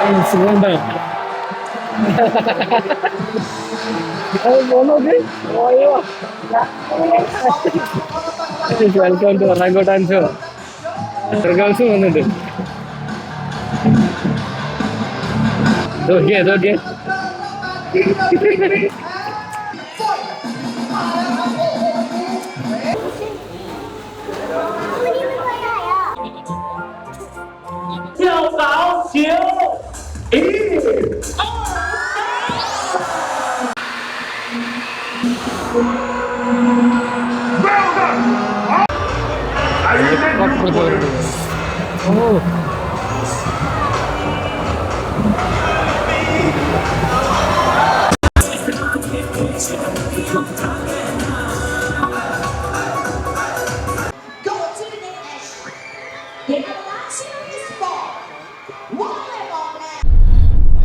Incident welcome to orangutan show. Girls വന്നിട്ട് നോക്കിയേ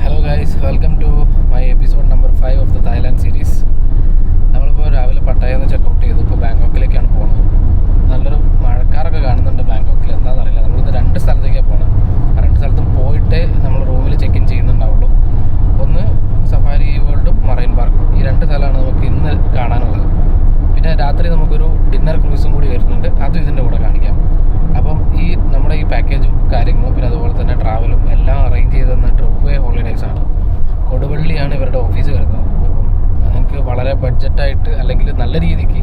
hello guys, welcome to my episode number 5 of the Thailand series. നമ്മളിപ്പോൾ രാവിലെ പട്ടായയിൽ നിന്ന് checkout ചെയ്തു. ഇപ്പോൾ ബാങ്കോക്കിലേക്കാണ് പോകുന്നത്. നല്ലൊരു മഴക്കാരൊക്കെ കാണുന്നുണ്ട് ബാങ്കോക്കിൽ. എന്താണെന്നറിയില്ല. നമ്മളിത് 2 സ്ഥലത്തേക്കാണ് പോകുന്നത്. ആ 2 സ്ഥലത്തും പോയിട്ടേ നമ്മൾ റൂമിൽ ചെക്ക് ഇൻ ചെയ്യുന്നുണ്ടാവുള്ളൂ. ഒന്ന് സഫാരി വേൾഡും മറൈൻ പാർക്കും. ഈ 2 സ്ഥലമാണ് നമുക്ക് ഇന്ന് കാണാനുള്ളത്. പിന്നെ രാത്രി നമുക്കൊരു ഡിന്നർ ക്രൂസും കൂടി വരുന്നുണ്ട്. അതും ഇതിൻ്റെ കൂടെ കാണിക്കാം. അപ്പം ഈ നമ്മുടെ ഈ പാക്കേജും കാര്യങ്ങളും പിന്നെ അതുപോലെ തന്നെ ട്രാവലും എല്ലാം അറേഞ്ച് ചെയ്ത് തന്ന ട്രിപ്പ് വേ ഹോളിഡേയ്സാണ്. കൊടുവള്ളിയാണ് ഇവരുടെ ഓഫീസ് വരുന്നത്. അപ്പം നിങ്ങൾക്ക് വളരെ ബഡ്ജറ്റായിട്ട് അല്ലെങ്കിൽ നല്ല രീതിക്ക്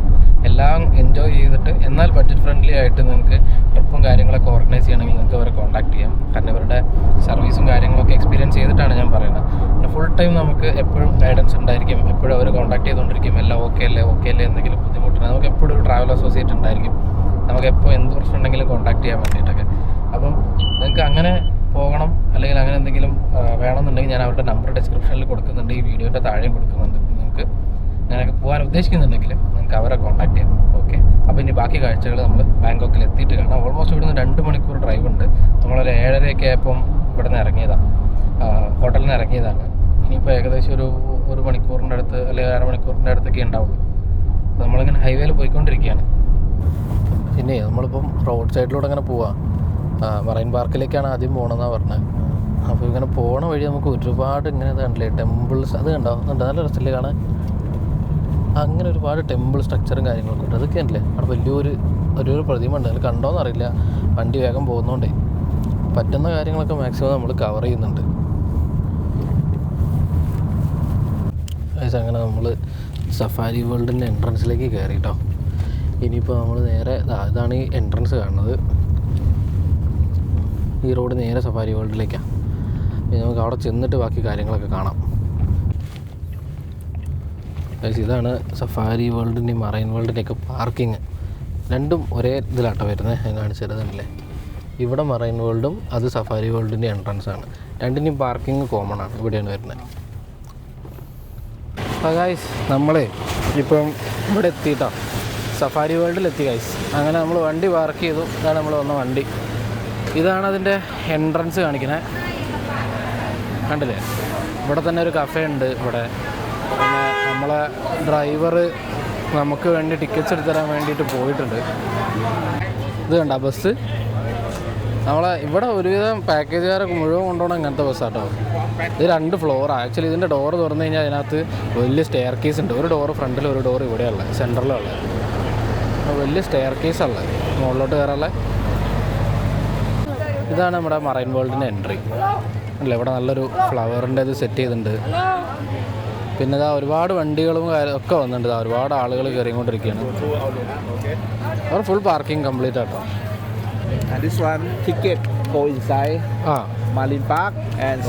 എല്ലാം എൻജോയ് ചെയ്തിട്ട് എന്നാൽ ബഡ്ജറ്റ് ഫ്രണ്ട്ലി ആയിട്ട് നിങ്ങൾക്ക് ട്രിപ്പും കാര്യങ്ങളൊക്കെ ഓർഗനൈസ് ചെയ്യണമെങ്കിൽ നിങ്ങൾക്ക് അവരെ കോൺടാക്ട് ചെയ്യാം. കാരണം ഇവരുടെ സർവീസും കാര്യങ്ങളൊക്കെ എക്സ്പീരിയൻസ് ചെയ്തിട്ടാണ് ഞാൻ പറയുന്നത്. പിന്നെ ഫുൾ ടൈം നമുക്ക് എപ്പോഴും ഗൈഡൻസ് ഉണ്ടായിരിക്കും. എപ്പോഴും അവർ കോൺടാക്ട് ചെയ്തുകൊണ്ടിരിക്കും. എല്ലാം ഓക്കെ അല്ലേ എന്തെങ്കിലും ബുദ്ധിമുട്ടുണ്ട് നമുക്ക് എപ്പോഴും ഒരു ട്രാവൽ അസോസിയേറ്റ് ഉണ്ടായിരിക്കും. നമുക്ക് എപ്പോൾ എന്ത് പ്രശ്നം ഉണ്ടെങ്കിലും കോൺടാക്ട് ചെയ്യാൻ വേണ്ടിയിട്ടൊക്കെ. അപ്പം നിങ്ങൾക്ക് അങ്ങനെ പോകണം അല്ലെങ്കിൽ അങ്ങനെ എന്തെങ്കിലും വേണമെന്നുണ്ടെങ്കിൽ ഞാൻ അവരുടെ നമ്പർ ഡിസ്ക്രിപ്ഷനിൽ കൊടുക്കുന്നുണ്ട്. ഈ വീഡിയോൻ്റെ താഴെയും കൊടുക്കുന്നുണ്ട്. നിങ്ങൾക്ക് അങ്ങനെയൊക്കെ പോകാൻ ഉദ്ദേശിക്കുന്നുണ്ടെങ്കിൽ നിങ്ങൾക്ക് അവരെ കോൺടാക്ട് ചെയ്യാം. ഓക്കെ, അപ്പോൾ ഇനി ബാക്കി കാഴ്ചകൾ നമ്മൾ ബാങ്കോക്കിൽ എത്തിയിട്ട് കാണാം. ഓൾമോസ്റ്റ് ഇവിടുന്ന് 2 മണിക്കൂർ ഡ്രൈവ് ഉണ്ട്. നമ്മളൊരു 7:30 ആയപ്പം ഇവിടെ നിന്ന് ഇറങ്ങിയതാണ്, ഹോട്ടലിൽ നിന്ന് ഇറങ്ങിയതാണ്. ഇനിയിപ്പോൾ ഏകദേശം ഒരു മണിക്കൂറിൻ്റെ അടുത്ത് അല്ലെങ്കിൽ 1/2 മണിക്കൂറിൻ്റെ അടുത്തൊക്കെ ഉണ്ടാവുള്ളൂ. അപ്പോൾ നമ്മളിങ്ങനെ ഹൈവേയിൽ പോയിക്കൊണ്ടിരിക്കുകയാണ്. പിന്നെ നമ്മളിപ്പം റോഡ് സൈഡിലൂടെ അങ്ങനെ പോവാം. മറൈൻ പാർക്കിലേക്കാണ് ആദ്യം പോകണമെന്നാണ് പറഞ്ഞത്. അപ്പോൾ ഇങ്ങനെ പോകണ വഴി നമുക്ക് ഒരുപാട് ഇങ്ങനെ കണ്ടില്ലേ ടെമ്പിൾസ്, അത് കണ്ടോ, നല്ല രസമില്ലേ കാണാൻ. അങ്ങനെ ഒരുപാട് ടെമ്പിൾ സ്ട്രക്ചറും കാര്യങ്ങളൊക്കെ ഉണ്ട്. അതൊക്കെ ഉണ്ടല്ലേ അവിടെ വലിയൊരു പ്രതിമ ഉണ്ട്. അതിൽ കണ്ടോയെന്നറിയില്ല, വണ്ടി വേഗം പോകുന്നതുകൊണ്ടേ പറ്റുന്ന കാര്യങ്ങളൊക്കെ മാക്സിമം നമ്മൾ കവർ ചെയ്യുന്നുണ്ട്. അങ്ങനെ നമ്മൾ സഫാരി വേൾഡിൻ്റെ എൻട്രൻസിലേക്ക് കയറി കേട്ടോ. ഇനിയിപ്പോൾ നമ്മൾ നേരെ ഇതാണ് ഈ എൻട്രൻസ് കാണുന്നത്. ഈ റോഡ് നേരെ സഫാരി വേൾഡിലേക്കാണ്. പിന്നെ നമുക്ക് അവിടെ ചെന്നിട്ട് ബാക്കി കാര്യങ്ങളൊക്കെ കാണാം. ഇതാണ് സഫാരി വേൾഡിൻ്റെയും മറൈൻ വേൾഡിൻ്റെയൊക്കെ പാർക്കിങ്. രണ്ടും ഒരേ ഇതിലാട്ടോ വരുന്നത്. ഞാൻ കാണിച്ചിരുന്നില്ലേ, ഇവിടെ മറൈൻ വേൾഡും അത് സഫാരി വേൾഡിൻ്റെ എൻട്രൻസ് ആണ്. രണ്ടിൻ്റെയും പാർക്കിങ് കോമൺ ആണ്, ഇവിടെയാണ് വരുന്നത്. അപ്പോൾ ഗൈസ് നമ്മളെ ഇപ്പം ഇവിടെ എത്തിയിട്ടോ, സഫാരി വേൾഡിലെത്തി ഗൈസ്. അങ്ങനെ നമ്മൾ വണ്ടി പാർക്ക് ചെയ്തു. ഇതാണ് നമ്മൾ വന്ന വണ്ടി. ഇതാണ് അതിൻ്റെ എൻട്രൻസ് കാണിക്കുന്നത്. കണ്ടില്ലേ, ഇവിടെ തന്നെ ഒരു കഫേ ഉണ്ട് ഇവിടെ. പിന്നെ നമ്മളെ ഡ്രൈവർ നമുക്ക് വേണ്ടി ടിക്കറ്റ്സ് എടുത്ത് തരാൻ വേണ്ടിയിട്ട് പോയിട്ടുണ്ട്. ഇത് കണ്ട ബസ് നമ്മളെ ഇവിടെ ഒരുവിധം പാക്കേജുകാരൊക്കെ മുഴുവൻ കൊണ്ടുപോകണം ഇങ്ങനത്തെ ബസ്സാട്ടോ. ഇത് 2 ഫ്ലോറാണ്. ആക്ച്വലി ഇതിൻ്റെ ഡോറ് തുറന്നു കഴിഞ്ഞാൽ അതിനകത്ത് വലിയ സ്റ്റെയർ കേസ് ഉണ്ട്. ഒരു ഡോറ് ഫ്രണ്ടിൽ, ഒരു ഡോറ് ഇവിടെയുള്ളത്, സെൻറ്ററിലുള്ളത്. വലിയ സ്റ്റെയർ കേസുള്ളത് മുകളിലോട്ട് കയറാനുള്ള. ഇതാണ് നമ്മുടെ മറൈൻ വേൾഡിൻ്റെ എൻട്രി അല്ല. ഇവിടെ നല്ലൊരു ഫ്ലവറിൻ്റെ ഇത് സെറ്റ് ചെയ്തിട്ടുണ്ട്. പിന്നെ ഇതാ ഒരുപാട് വണ്ടികളും ഒക്കെ വന്നിട്ടുണ്ട്. ഒരുപാട് ആളുകൾ കയറിക്കൊണ്ടിരിക്കുകയാണ്. അവിടെ ഫുൾ പാർക്കിംഗ് കംപ്ലീറ്റ് ആട്ടോ. This one ticket go inside Marine Park and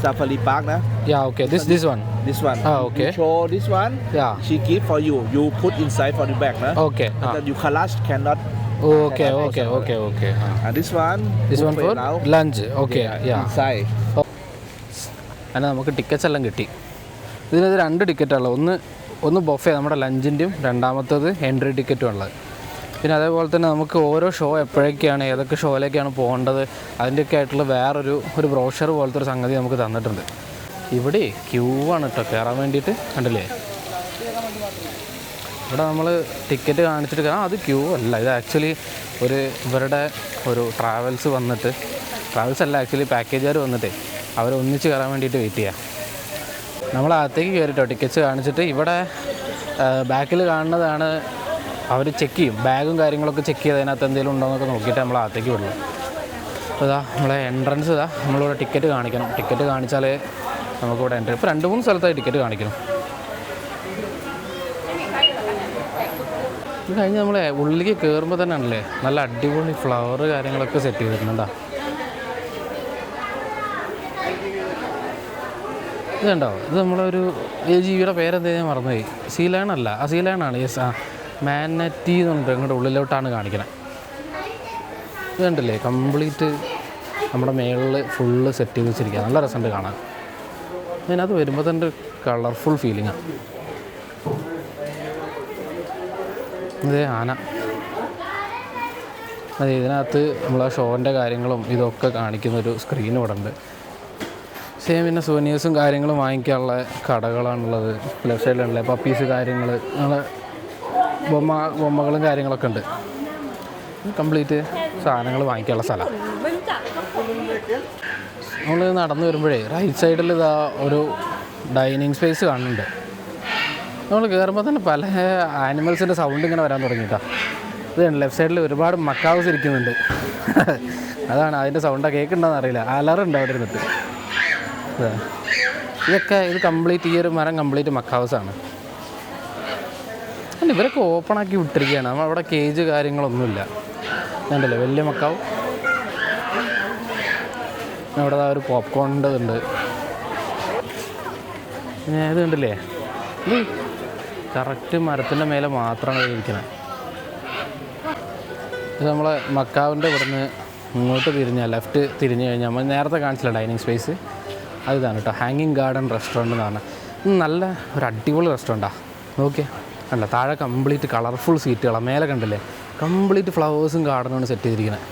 Safari Park na. Yeah, okay. This one. This one. Okay. You show this one. Yeah. She give for you. You put inside for the bag na. Okay. And then you collage cannot. Okay. And this one for now. lunch. Okay. Yeah. Inside. അങ്ങനെ നമുക്ക് tickets എല്ലാം കിട്ടി. ഇതിനകത്ത് 2 ടിക്കറ്റുള്ളത്. ഒന്ന് buffet നമ്മുടെ ലഞ്ചിൻ്റെയും, രണ്ടാമത്തത് entry ടിക്കറ്റും ഉള്ളത്. പിന്നെ അതേപോലെ തന്നെ നമുക്ക് ഓരോ ഷോ എപ്പോഴൊക്കെയാണ് ഏതൊക്കെ ഷോയിലേക്കാണ് പോകേണ്ടത് അതിൻ്റെയൊക്കെ ആയിട്ടുള്ള ഒരു ബ്രോഷർ പോലത്തെ ഒരു സംഗതി നമുക്ക് തന്നിട്ടുണ്ട്. ഇവിടെ ക്യൂ ആണ് കേട്ടോ കയറാൻ വേണ്ടിയിട്ട്. കണ്ടില്ലേ, ഇവിടെ നമ്മൾ ടിക്കറ്റ് കാണിച്ചിട്ട് അത് ക്യൂ അല്ല. ഇത് ആക്ച്വലി ഇവരുടെ ഒരു ട്രാവൽസ് അല്ല, ആക്ച്വലി പാക്കേജുകാർ വന്നിട്ട് അവരൊന്നിച്ച് കയറാൻ വേണ്ടിയിട്ട് വെയിറ്റ് ചെയ്യാം. നമ്മൾ അകത്തേക്ക് കയറിട്ടോ ടിക്കറ്റ്സ് കാണിച്ചിട്ട്. ഇവിടെ ബാക്കിൽ കാണുന്നതാണ് അവർ ചെക്ക് ചെയ്യും, ബാഗും കാര്യങ്ങളൊക്കെ ചെക്ക് ചെയ്ത് അതിനകത്ത് എന്തെങ്കിലും ഉണ്ടോ എന്നൊക്കെ നോക്കിയിട്ട് നമ്മൾ അകത്തേക്ക് വിടുള്ളൂ. അപ്പോൾ ഇതാ നമ്മളെ എൻട്രൻസ് ഇതാ, നമ്മളിവിടെ ടിക്കറ്റ് കാണിക്കണം. ടിക്കറ്റ് കാണിച്ചാലേ നമുക്കിവിടെ എൻട്രി. ഇപ്പോൾ 2-3 സ്ഥലത്തായി ടിക്കറ്റ് കാണിക്കണം. ഇത് കഴിഞ്ഞ് നമ്മളെ ഉള്ളിലേക്ക് കയറുമ്പോൾ തന്നെ ആണല്ലേ നല്ല അടിപൊളി ഫ്ലവർ കാര്യങ്ങളൊക്കെ സെറ്റ് ചെയ്തിട്ടുണ്ടാ. ഇതുണ്ടോ, ഇത് നമ്മളൊരു ഈ ജീവിയുടെ പേരെന്താ ഞാൻ മറന്നുപോയി. സീലയണല്ല, ആ സീലയണാണ്. യെസ്, ആ മാനറ്റി എന്ന് പറഞ്ഞിട്ട് ഇങ്ങോട്ട് ഉള്ളിലോട്ടാണ് കാണിക്കണത്. ഇത് കണ്ടില്ലേ, കംപ്ലീറ്റ് നമ്മുടെ മേളിൽ ഫുള്ള് സെറ്റ് ചെയ്ത് വെച്ചിരിക്കുക. നല്ല രസമുണ്ട് കാണാൻ. അതിനകത്ത് വരുമ്പോൾ തന്നെ കളർഫുൾ ഫീലിങ്ങാണ്. ഇതേ ആന. അതെ, ഇതിനകത്ത് നമ്മളെ ഷോൻ്റെ കാര്യങ്ങളും ഇതൊക്കെ കാണിക്കുന്നൊരു സ്ക്രീൻ ഇവിടെ ഉണ്ട്. സെയിം പിന്നെ സോനിയേഴ്സും കാര്യങ്ങളും വാങ്ങിക്കാനുള്ള കടകളാണുള്ളത്. ലെഫ്റ്റ് സൈഡിലുണ്ടല്ലേ പപ്പീസ് കാര്യങ്ങൾ, നമ്മളെ ബൊമ്മകളും കാര്യങ്ങളൊക്കെ ഉണ്ട്. കംപ്ലീറ്റ് സാധനങ്ങൾ വാങ്ങിക്കാനുള്ള സ്ഥലം. നമ്മൾ നടന്നു വരുമ്പോഴേ റൈറ്റ് സൈഡിൽ ഇതാ ഒരു ഡൈനിങ് സ്പേസ് കാണുന്നുണ്ട്. നമ്മൾ കയറുമ്പോൾ തന്നെ പല ആനിമൽസിൻ്റെ സൗണ്ട് ഇങ്ങനെ വരാൻ തുടങ്ങിയിട്ടാണ്. ഇതാണ് ലെഫ്റ്റ് സൈഡിൽ ഒരുപാട് മക്കാവ്സ് ഇരിക്കുന്നുണ്ട്. അതാണ് അതിൻ്റെ സൗണ്ടൊക്കെ കേൾക്കുന്നുണ്ടോയെന്ന് അറിയില്ല. അലറുണ്ട് അവിടെ ഇരുന്നിട്ട്. ഇതൊക്കെ ഇത് കംപ്ലീറ്റ് ഈ ഒരു മരം കംപ്ലീറ്റ് മക്കാവ്സാണ്. അല്ല, ഇവരൊക്കെ ഓപ്പണാക്കി വിട്ടിരിക്കുകയാണ്. നമ്മളവിടെ കേജ് കാര്യങ്ങളൊന്നുമില്ല. കണ്ടില്ലേ വലിയ മക്കാവ്. അവിടെ ഒരു പോപ്കോണിൻ്റെ ഇതുണ്ട്. ഇത് കണ്ടില്ലേ, ഇത് കറക്റ്റ് മരത്തിൻ്റെ മേലെ മാത്രമാണ് ഇരിക്കുന്നത്. ഇത് നമ്മളെ മക്കാവിൻ്റെ ഇവിടുന്ന് ഇങ്ങോട്ട് തിരിഞ്ഞാൽ ലെഫ്റ്റ് തിരിഞ്ഞ് കഴിഞ്ഞാൽ നമ്മൾ നേരത്തെ കാണിച്ചില്ല ഡൈനിങ് സ്പേസ്, അതിതാണ് കേട്ടോ. ഹാങ്ങിങ് ഗാർഡൻ റെസ്റ്റോറൻറ്റ് എന്ന് പറഞ്ഞാൽ നല്ല ഒരു അടിപൊളി റെസ്റ്റോറൻറ്റാണ്. നോക്കിയേ, അല്ല താഴെ കംപ്ലീറ്റ് കളർഫുൾ സീറ്റുകളാണ്. മേലെ കണ്ടില്ലേ കംപ്ലീറ്റ് ഫ്ലവേഴ്സും ഗാർഡനുമാണ് സെറ്റ് ചെയ്തിരിക്കുന്നത്.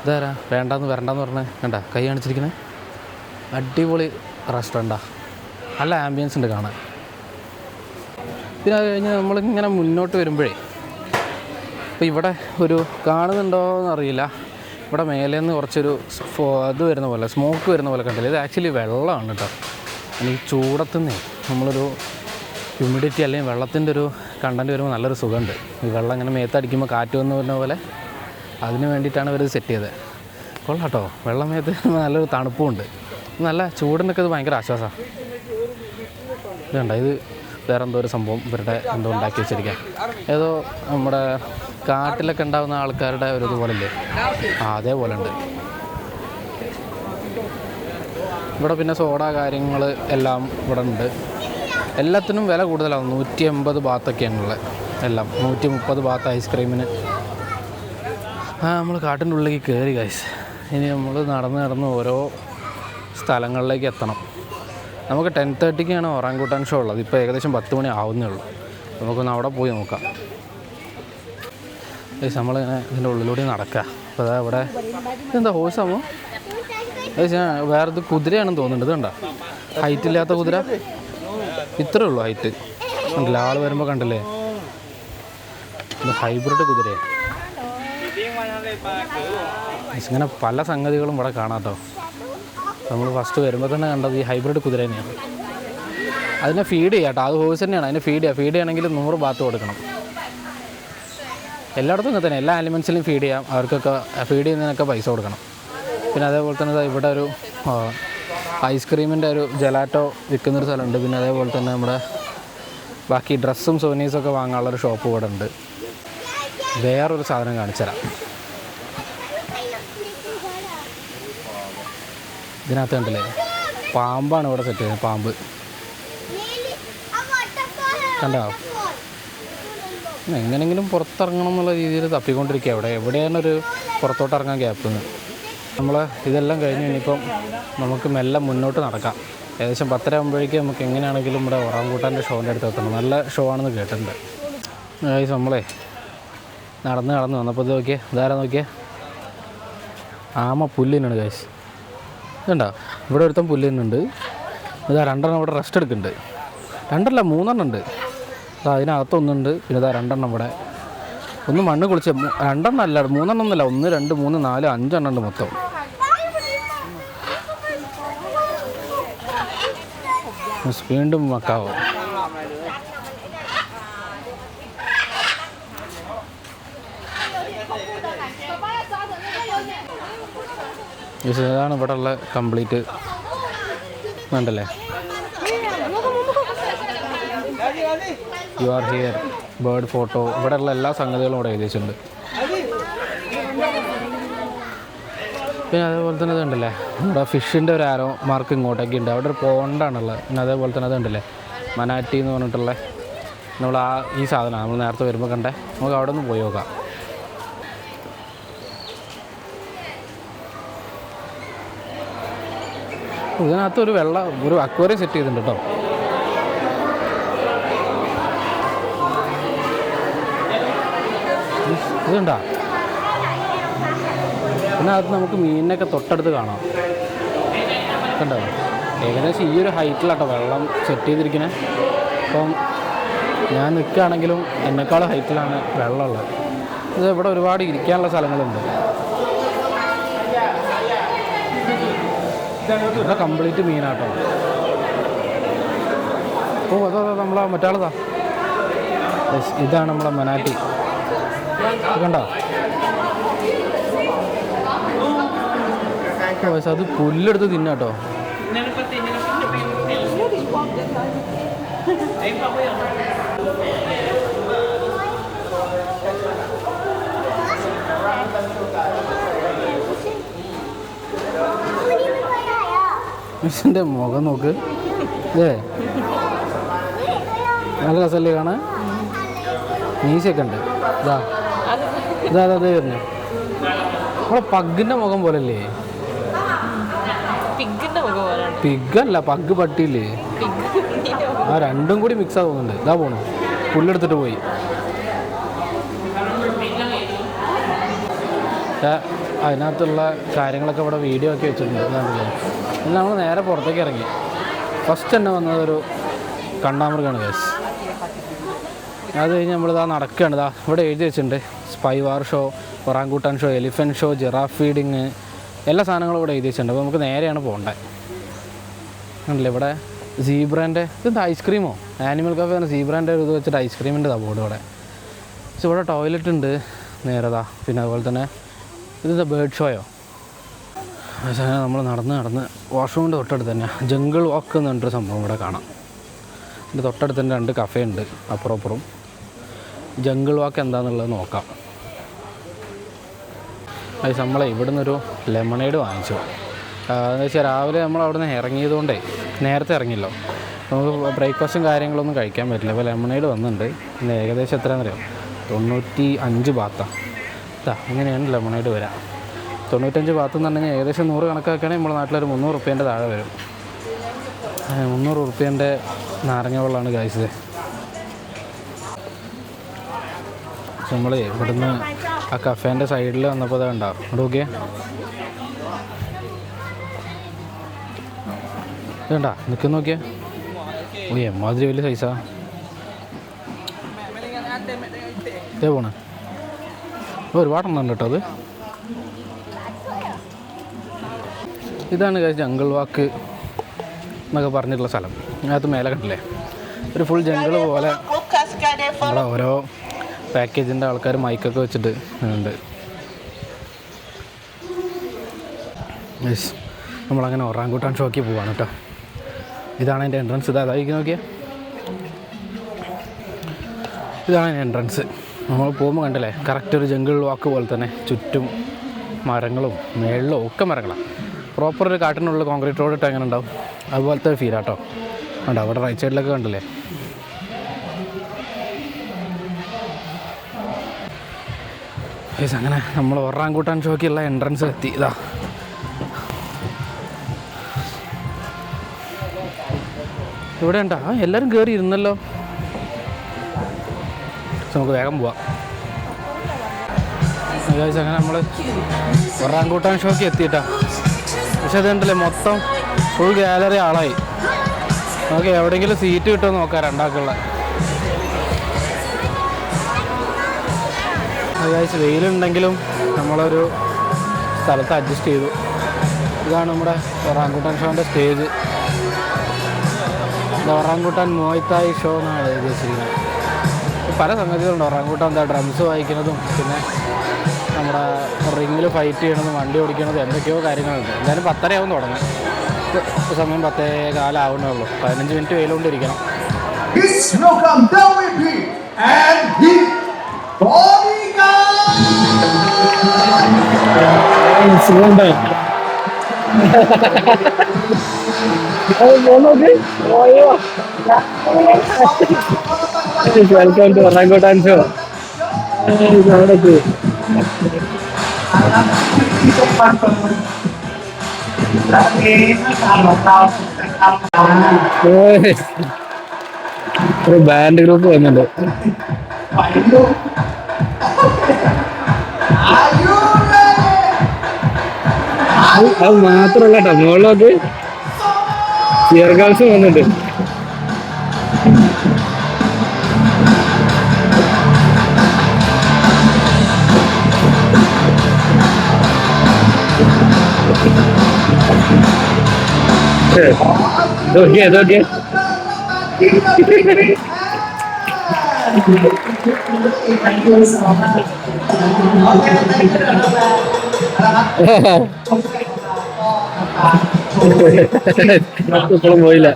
ഇതാരാ വരണ്ടെന്ന് പറഞ്ഞ് കണ്ട കൈ കാണിച്ചിരിക്കുന്നത്. അടിപൊളി റെസ്റ്റോറൻറ്റാണ്, നല്ല ആംബിയൻസ് ഉണ്ട് കാണാൻ. പിന്നെ അത് കഴിഞ്ഞ് നമ്മളിങ്ങനെ മുന്നോട്ട് വരുമ്പോഴേ ഇപ്പോൾ ഇവിടെ ഒരു കാണുന്നുണ്ടോയെന്നറിയില്ല, ഇവിടെ മേലെ നിന്ന് കുറച്ചൊരു ഇത് വരുന്ന പോലെ സ്മോക്ക് വരുന്ന പോലെ കണ്ടില്ല. ഇത് ആക്ച്വലി വെള്ളമാണ് കേട്ടോ. ഈ ചൂടത്തുനിന്ന് നമ്മളൊരു ഹ്യൂമിഡിറ്റി അല്ലെങ്കിൽ വെള്ളത്തിൻ്റെ ഒരു കണ്ടൻറ്റ് വരുമ്പോൾ നല്ലൊരു സുഖമുണ്ട്. ഈ വെള്ളം ഇങ്ങനെ മേത്തടിക്കുമ്പോൾ കാറ്റ് വന്ന് വരുന്ന പോലെ അതിന് വേണ്ടിയിട്ടാണ് ഇവർ സെറ്റ് ചെയ്തത്. കൊള്ളാം കേട്ടോ, വെള്ളം മേത്ത് നല്ലൊരു തണുപ്പുമുണ്ട്. നല്ല ചൂടിനൊക്കെ ഇത് ഭയങ്കര ആശ്വാസമാണ്. ഇതുണ്ട, ഇത് വേറെ എന്തോ ഒരു സംഭവം ഇവരുടെ എന്തോ ഉണ്ടാക്കി വെച്ചിരിക്കുക. ഏതോ നമ്മുടെ കാട്ടിലൊക്കെ ഉണ്ടാകുന്ന ആൾക്കാരുടെ ഒരു ഇതുപോലെ ഇല്ലേ, അതേപോലെ ഉണ്ട്. ഇവിടെ പിന്നെ സോഡ കാര്യങ്ങൾ എല്ലാം ഇവിടെ ഉണ്ട്. എല്ലാത്തിനും വില കൂടുതലാണ്. 180 ബാത്തൊക്കെയാണുള്ളത് എല്ലാം. 130 ബാത്ത് ഐസ്ക്രീമിന്. നമ്മൾ കാട്ടിൻ്റെ ഉള്ളിലേക്ക് കയറി ഗൈസ്. ഇനി നമ്മൾ നടന്ന് ഓരോ സ്ഥലങ്ങളിലേക്ക് എത്തണം. നമുക്ക് 10:30-ക്കാണ് ഒറാങ്കൂട്ടാൻ ഷോ ഉള്ളത്. ഇപ്പോൾ ഏകദേശം 10 മണി ആവുന്നേ ഉള്ളൂ. നമുക്കൊന്ന് അവിടെ പോയി നോക്കാം. ഗൈസ് നമ്മളിങ്ങനെ ഇതിൻ്റെ ഉള്ളിലൂടെ നടക്കുക. അപ്പോൾ അതാ ഇവിടെ ഇതെന്താ ഹോഴ്സാമോ? വേറെ കുതിരയാണെന്ന് തോന്നുന്നുണ്ട്. ഇതുണ്ടോ ഹൈറ്റ് ഇല്ലാത്ത കുതിര, ഇത്രേ ഉള്ളൂ ഹൈറ്റ്. കണ്ടില്ലേ ആൾ വരുമ്പോൾ കണ്ടില്ലേ, ഇത് ഹൈബ്രിഡ് കുതിരയാണ്. ഇങ്ങനെ പല സംഗതികളും ഇവിടെ കാണാം കേട്ടോ. നമ്മൾ ഫസ്റ്റ് വരുമ്പോൾ തന്നെ കണ്ടത് ഈ ഹൈബ്രിഡ് കുതിര തന്നെയാണ്. അതിനെ ഫീഡ് ചെയ്യാം കേട്ടോ, അത് ഹോഴ്സ് തന്നെയാണ്. അതിനെ ഫീഡ് ചെയ്യണമെങ്കിൽ 100 ബാത്ത് കൊടുക്കണം. എല്ലായിടത്തും ഇങ്ങനെ തന്നെ, എല്ലാ ആനിമൽസിലും ഫീഡ് ചെയ്യാം. അവർക്കൊക്കെ ഫീഡ് ചെയ്യുന്നതിനൊക്കെ പൈസ കൊടുക്കണം. പിന്നെ അതേപോലെ തന്നെ ഇവിടെ ഒരു ഐസ്ക്രീമിൻ്റെ ഒരു ജലാറ്റോ വിൽക്കുന്നൊരു സ്ഥലമുണ്ട്. പിന്നെ അതേപോലെ തന്നെ നമ്മുടെ ബാക്കി ഡ്രസ്സും സോനീസൊക്കെ വാങ്ങാനുള്ളൊരു ഷോപ്പ് ഇവിടെ ഉണ്ട്. വേറൊരു സാധനം കാണിച്ചു തരാം. ഇതിനകത്ത് കണ്ടില്ലേ പാമ്പാണ് ഇവിടെ സെറ്റ് ചെയ്യുന്നത്. പാമ്പ് കണ്ടോ, എങ്ങനെയെങ്കിലും പുറത്തിറങ്ങണം എന്നുള്ള രീതിയിൽ തപ്പിക്കൊണ്ടിരിക്കുക. എവിടെയാണൊരു പുറത്തോട്ട് ഇറങ്ങാൻ ഗ്യാപ്പ്. നമ്മൾ ഇതെല്ലാം കഴിഞ്ഞ് ഇനിയിപ്പം നമുക്ക് മെല്ലെ മുന്നോട്ട് നടക്കാം. ഏകദേശം 10:30 ആകുമ്പോഴേക്കും നമുക്ക് എങ്ങനെയാണെങ്കിലും ഇവിടെ ഒറാങ്കൂട്ടാൻ്റെ ഷോൻ്റെ അടുത്ത് എത്തണം. നല്ല ഷോ ആണെന്ന് കേട്ടിട്ടുണ്ട്. ഗൈസ് നമ്മളെ നടന്ന് വന്നപ്പോൾ ഇത് നോക്കിയേ, ഇതാരാ നോക്കിയേ, ആമ പുല്ലിനാണ് ഗൈസ്. ഇതുണ്ടോ ഇവിടെ ഒരുത്തം പുല്ലിനുണ്ട്. ഇതാ 2 ഇവിടെ റെസ്റ്റ് എടുക്കുന്നുണ്ട്. 2 3 ഉണ്ട്. അതിനകത്തൊന്നുണ്ട്. പിന്നെ ഇതാ 2 ഇവിടെ. ഒന്ന് മണ്ണ് കുളിച്ച് 2 അല്ല 3 ഒന്നുമല്ല, 1 2 3 4 5 ഉണ്ട് മൊത്തം. വീണ്ടും മക്കാവോ. ഇതാണ് ഇവിടെ ഉള്ള കംപ്ലീറ്റ് വേണ്ടല്ലേ. You are here, bird photo, ഇവിടെ ഉള്ള എല്ലാ സംഗതികളും ഇവിടെ എഴുതിയിട്ടുണ്ട്. പിന്നെ അതേപോലെ തന്നെ ഇതുണ്ടല്ലേ, ഇവിടെ ഫിഷിൻ്റെ ഒരു ആരോ മാർക്ക് ഇങ്ങോട്ടേക്ക് ഉണ്ട്. അവിടെ ഒരു പോണ്ടാണുള്ളത്. പിന്നെ അതേപോലെ തന്നെ അതുണ്ടല്ലേ മനാറ്റി എന്ന് പറഞ്ഞിട്ടുള്ള നമ്മൾ ഈ സാധനമാണ് നമ്മൾ നേരത്തെ വരുമ്പോൾ കണ്ടേ. നമുക്ക് അവിടെ നിന്ന് പോയി നോക്കാം. ഇതിനകത്ത് ഒരു അക്വേറിയം സെറ്റ് ചെയ്തിട്ടുണ്ട് കേട്ടോ. ഇതുണ്ടാ. പിന്നെ അത് നമുക്ക് മീനിനൊക്കെ തൊട്ടടുത്ത് കാണാം. കണ്ടോ, ഏകദേശം ഈ ഒരു ഹൈറ്റിലാട്ടോ വെള്ളം സെറ്റ് ചെയ്തിരിക്കുന്നത്. അപ്പം ഞാൻ നിൽക്കുകയാണെങ്കിലും എന്നെക്കാൾ ഹൈറ്റിലാണ് വെള്ളമുള്ളത്. ഇത് ഇവിടെ ഒരുപാട് ഇരിക്കാനുള്ള സ്ഥലങ്ങളുണ്ട്. ഇവിടെ കംപ്ലീറ്റ് മീനാട്ടോ. ഓ അതോ നമ്മളെ മറ്റാളതാ. ഇതാണ് നമ്മളെ മനാറ്റി. കണ്ടോ, അത് പുല്ലെടുത്ത് തിന്നാട്ടോ. മിസ്സിൻ്റെ മുഖം നോക്ക്. നല്ല രസമല്ലേ കാണാൻ. മീശയൊക്കെ ഉണ്ട്. ഇതാ വരുന്നു. നമ്മളെ പഗ്ഗിൻ്റെ മുഖം പോലല്ലേ. പിഗ്ഗല്ല, പഗ് പട്ടിയില്ലേ. ആ രണ്ടും കൂടി മിക്സ് ആകുന്നുണ്ട്. ഇതാ പോണു, പുല്ലെടുത്തിട്ട് പോയി. അതിനകത്തുള്ള കാര്യങ്ങളൊക്കെ ഇവിടെ വീഡിയോ ഒക്കെ വെച്ചിട്ടുണ്ട്. എന്താണെന്നില്ലേ, ഇന്ന് നമ്മൾ നേരെ പുറത്തേക്ക് ഇറങ്ങി. ഫസ്റ്റ് തന്നെ വന്നതൊരു കണ്ടാമൃഗമാണ് ഗൈസ്. അത് കഴിഞ്ഞ് നമ്മളിതാ നടക്കുകയാണ്. ഇതാ ഇവിടെ എഴുതി വെച്ചിട്ടുണ്ട് സ്പൈവാർ show, orangutan show, elephant show, giraffe feeding, എല്ലാ സാധനങ്ങളും ഇവിടെ എഴുതി വെച്ചിട്ടുണ്ട്. അപ്പോൾ നമുക്ക് നേരെയാണ് പോകേണ്ടത്. ഉണ്ടല്ലേ ഇവിടെ സീബ്രാൻ്റെ ഇതെന്താ ഐസ്ക്രീമോ, ആനിമൽ കഫേ ആണ്. സീബ്രാൻ്റെ ഒരു ഇത് വെച്ചിട്ട് ഐസ്ക്രീമിൻ്റെ ബോർഡ് ഇവിടെ. പക്ഷെ ഇവിടെ ടോയ്ലറ്റ് ഉണ്ട് നേരതാ. പിന്നെ അതുപോലെ തന്നെ ഇതെന്താ ബേർഡ് ഷോയോ. പക്ഷേ നമ്മൾ നടന്ന് വാഷ്റൂമിൻ്റെ തൊട്ടടുത്ത് തന്നെ ജംഗിൾ വാക്ക് എന്ന് പറഞ്ഞൊരു സംഭവം ഇവിടെ കാണാം. ഇതിൻ്റെ തൊട്ടടുത്ത് തന്നെ 2 കഫേ ഉണ്ട് അപ്പുറം. ജംഗിൾ വാക്ക് എന്താണെന്നുള്ളത് നോക്കാം. അത് നമ്മളെ ഇവിടെ നിന്നൊരു ലെമണേഡ് വാങ്ങിച്ചു. എന്ന് വെച്ചാൽ രാവിലെ നമ്മൾ അവിടെ നിന്ന് ഇറങ്ങിയതുകൊണ്ടേ നേരത്തെ ഇറങ്ങിയല്ലോ, നമുക്ക് ബ്രേക്ക്ഫാസ്റ്റും കാര്യങ്ങളൊന്നും കഴിക്കാൻ പറ്റില്ല. അപ്പോൾ ലെമണേഡ് വന്നിട്ടുണ്ട്. പിന്നെ ഏകദേശം എത്രയാണെന്നറിയാം, 95 ബാത്താണ്. ഇങ്ങനെയാണ് ലെമണേഡ് വരാം. 95 ബാത്ത് എന്ന് പറഞ്ഞാൽ ഏകദേശം 100 കണക്കാക്കുകയാണെങ്കിൽ നമ്മുടെ നാട്ടിലൊരു 300 റുപ്യേൻ്റെ താഴെ വരും. 300 റുപ്യേൻ്റെ നാരങ്ങ വെള്ളമാണ് കഴിച്ചത്. നമ്മൾ ഇവിടുന്ന് ആ കഫേൻ്റെ സൈഡിൽ വന്നപ്പോൾ അത് ഉണ്ടാവും. അവിടെ നോക്കിയേ, ഇതുണ്ടാ നിൽക്കുന്ന നോക്കിയേ. ഓ എമ്മാതിരി വലിയ സൈസാ. ഇതേ പോണേ ഒരുപാടെണ്ണം കേട്ടോ. അത് ഇതാണ് ജംഗിൾ വാക്ക് എന്നൊക്കെ പറഞ്ഞിട്ടുള്ള സ്ഥലം. അതിനകത്ത് മേലെ കണ്ടില്ലേ ഒരു ഫുൾ ജംഗിൾ പോലെ. അവിടെ ഓരോ പാക്കേജിൻ്റെ ആൾക്കാർ മൈക്കൊക്കെ വെച്ചിട്ട് ഉണ്ട്. യെസ്, നമ്മളങ്ങനെ ഒറാങ്കൂട്ടാൻ ഷോയ്ക്ക് പോവാണ് കേട്ടോ. ഇതാണ് അതിൻ്റെ എൻട്രൻസ്. ഇതായിരിക്കും നോക്കിയാൽ ഇതാണ് അതിൻ്റെ എൻട്രൻസ്. നമ്മൾ പോകുമ്പോൾ കണ്ടില്ലേ കറക്റ്റ് ഒരു ജംഗിൾ വാക്ക് പോലെ തന്നെ ചുറ്റും മരങ്ങളും മേളിലും ഒക്കെ മരങ്ങളാണ്. പ്രോപ്പർ ഒരു കാട്ടിനുള്ള കോൺക്രീറ്റ് റോഡ് ഇട്ട് എങ്ങനെ ഉണ്ടാവും അതുപോലത്തെ ഒരു ഫീലാട്ടോ. ഉണ്ട് അവിടെ റൈറ്റ് സൈഡിലൊക്കെ കണ്ടില്ലേ. അങ്ങനെ നമ്മൾ ഒറാങ്കൂട്ടാൻ ഷോയ്ക്കുള്ള എൻട്രൻസ് എത്തി. ഇതാ ഇവിടെ ഉണ്ടാ എല്ലാവരും കയറി ഇരുന്നല്ലോ. നമുക്ക് വേഗം പോവാം. അങ്ങനെ നമ്മൾ ഒറാങ്കൂട്ടാൻ ഷോയ്ക്ക് എത്തിയിട്ടാ. പക്ഷെ അതുണ്ടല്ലേ മൊത്തം ഫുൾ ഗാലറി ആളായി. നമുക്ക് എവിടെയെങ്കിലും സീറ്റ് കിട്ടുമോ നോക്കാം രണ്ടാക്കുള്ള. വെയിലുണ്ടെങ്കിലും നമ്മളൊരു സ്ഥലത്ത് അഡ്ജസ്റ്റ് ചെയ്തു. ഇതാണ് നമ്മുടെ ഒറാങ്കൂട്ടാൻ ഷോൻ്റെ സ്റ്റേജ്. ഒറാങ്കൂട്ടാൻ മോയ്ത്തായ് ഷോ എന്നാണ് ഉദ്ദേശിക്കുന്നത്. പല സംഗതികളുണ്ട്. ഒറാങ്കൂട്ടാൻ എന്താ ഡ്രംസ് വായിക്കുന്നതും പിന്നെ നമ്മുടെ റിങ്ങിൽ ഫൈറ്റ് ചെയ്യണതും വണ്ടി ഓടിക്കണതും എന്തൊക്കെയോ കാര്യങ്ങളുണ്ട്. എന്തായാലും 10:30 ആവും തുടങ്ങാൻ. ഇപ്പോൾ സമയം 10:15 ആവുന്നേ ഉള്ളൂ. 15 മിനിറ്റ് വെയിലുകൊണ്ടിരിക്കണം. Welcome to orangutan show. ഒരു ബാൻഡ് ഗ്രൂപ്പ് വന്നിട്ടുണ്ട്. അത് മാത്രല്ല കേട്ടോ, മുകളിലൊക്കെ ചിയർ ഗേൾസും വന്നിട്ടുണ്ട്. ഇതൊക്കെ ഇപ്പോഴും പോയില്ല.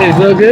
ഇതൊക്കെ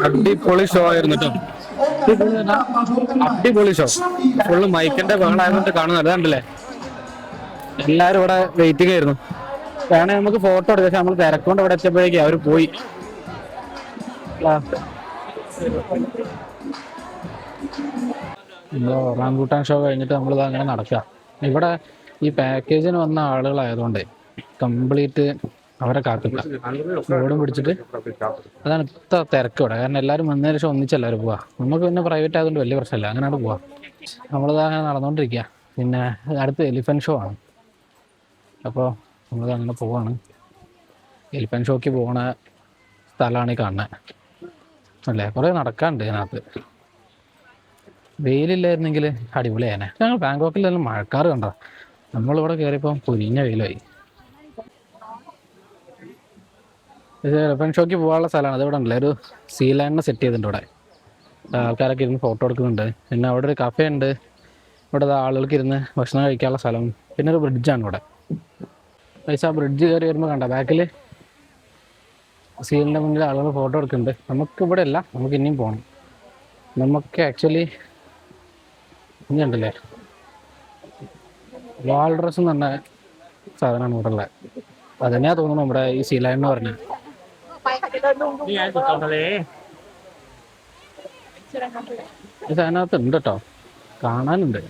അടിപൊളി ഷോ ആയിരുന്നു കേട്ടോ. അടിപൊളി ഷോ. ഫുള്ള് മൈക്കിന്റെ ബഹളായതുകൊണ്ട് കാണുന്നത് കണ്ടില്ലേ. എല്ലാരും ഇവിടെ വെയിറ്റിംഗ് ആയിരുന്നു. വേണേ നമുക്ക് ഫോട്ടോ എടുക്കാം. പക്ഷെ നമ്മൾ തിരക്കൊണ്ട് ഇവിടെ എത്തിയപ്പോഴേക്കും അവര് പോയി. ഒറാങ്കൂട്ടാൻ ഷോ കഴിഞ്ഞിട്ട് നമ്മളിത് അങ്ങനെ നടക്കുക. ഇവിടെ ഈ പാക്കേജിന് വന്ന ആളുകളായതുകൊണ്ട് കംപ്ലീറ്റ് അവരെ കാത്തില്ല. ബോർഡും പിടിച്ചിട്ട് അതാണ് ഇത്ര തിരക്ക് ഇവിടെ. കാരണം എല്ലാവരും വന്നതിന് ശേഷം ഒന്നിച്ചെല്ലാവരും പോവാ. നമുക്ക് പിന്നെ പ്രൈവറ്റ് ആയതുകൊണ്ട് വലിയ പ്രശ്നമില്ല, അങ്ങനെയാണ് പോവാ. നമ്മളിത് അങ്ങനെ നടന്നുകൊണ്ടിരിക്കുക. പിന്നെ അടുത്ത് എലിഫൻറ്റ് ഷോ ആണ്. അപ്പോൾ നമ്മളിത് അങ്ങനെ പോവാണ്. എലിഫൻറ്റ് ഷോയ്ക്ക് പോകണ സ്ഥലമാണ് ഈ കാണുന്നത് അല്ലേ. കുറേ നടക്കാനുണ്ട് ഇതിനകത്ത്. വെയിലില്ലായിരുന്നെങ്കിൽ അടിപൊളിയാനെ. ഞങ്ങൾ ബാങ്കോക്കിലെല്ലാം മഴക്കാറ് കണ്ടോ. നമ്മളിവിടെ കയറിയപ്പോൾ പൊരിഞ്ഞ വെയിലായി. ഇത് എലിഫൻറ്റ് ഷോയ്ക്ക് പോകാനുള്ള സ്ഥലമാണ്. അത് ഇവിടെ ഉണ്ടല്ലേ, ഒരു സീ ലാൻഡിനെ സെറ്റ് ചെയ്തിട്ടുണ്ട് ഇവിടെ. ആൾക്കാരൊക്കെ ഇരുന്ന് ഫോട്ടോ എടുക്കുന്നുണ്ട്. പിന്നെ അവിടെ ഒരു കഫേ ഉണ്ട്. ഇവിടെ ആളുകൾക്ക് ഇരുന്ന് ഭക്ഷണം കഴിക്കാനുള്ള സ്ഥലം. പിന്നെ ഒരു ബ്രിഡ്ജാണ് ഇവിടെ. പക്ഷേ ആ ബ്രിഡ്ജ് കയറി വരുമ്പോൾ കണ്ട ബാക്കിൽ സീലിൻ്റെ മുന്നിൽ ആളുകൾ ഫോട്ടോ എടുക്കുന്നുണ്ട്. നമുക്കിവിടെ അല്ല, നമുക്ക് ഇനിയും പോകണം. നമുക്ക് ആക്ച്വലി ഇനി ഉണ്ടല്ലേ വാൾ ഡ്രസ് എന്ന് പറഞ്ഞ സാധനമാണ് ഇവിടെ ഉള്ളത്. അതന്നെയാ തോന്നുന്നു നമ്മുടെ ഈ സീ ലാൻഡ് എന്ന് പറഞ്ഞത്. ഇത് അതിനകത്ത് ഉണ്ട് കേട്ടോ, കാണാനുണ്ട്.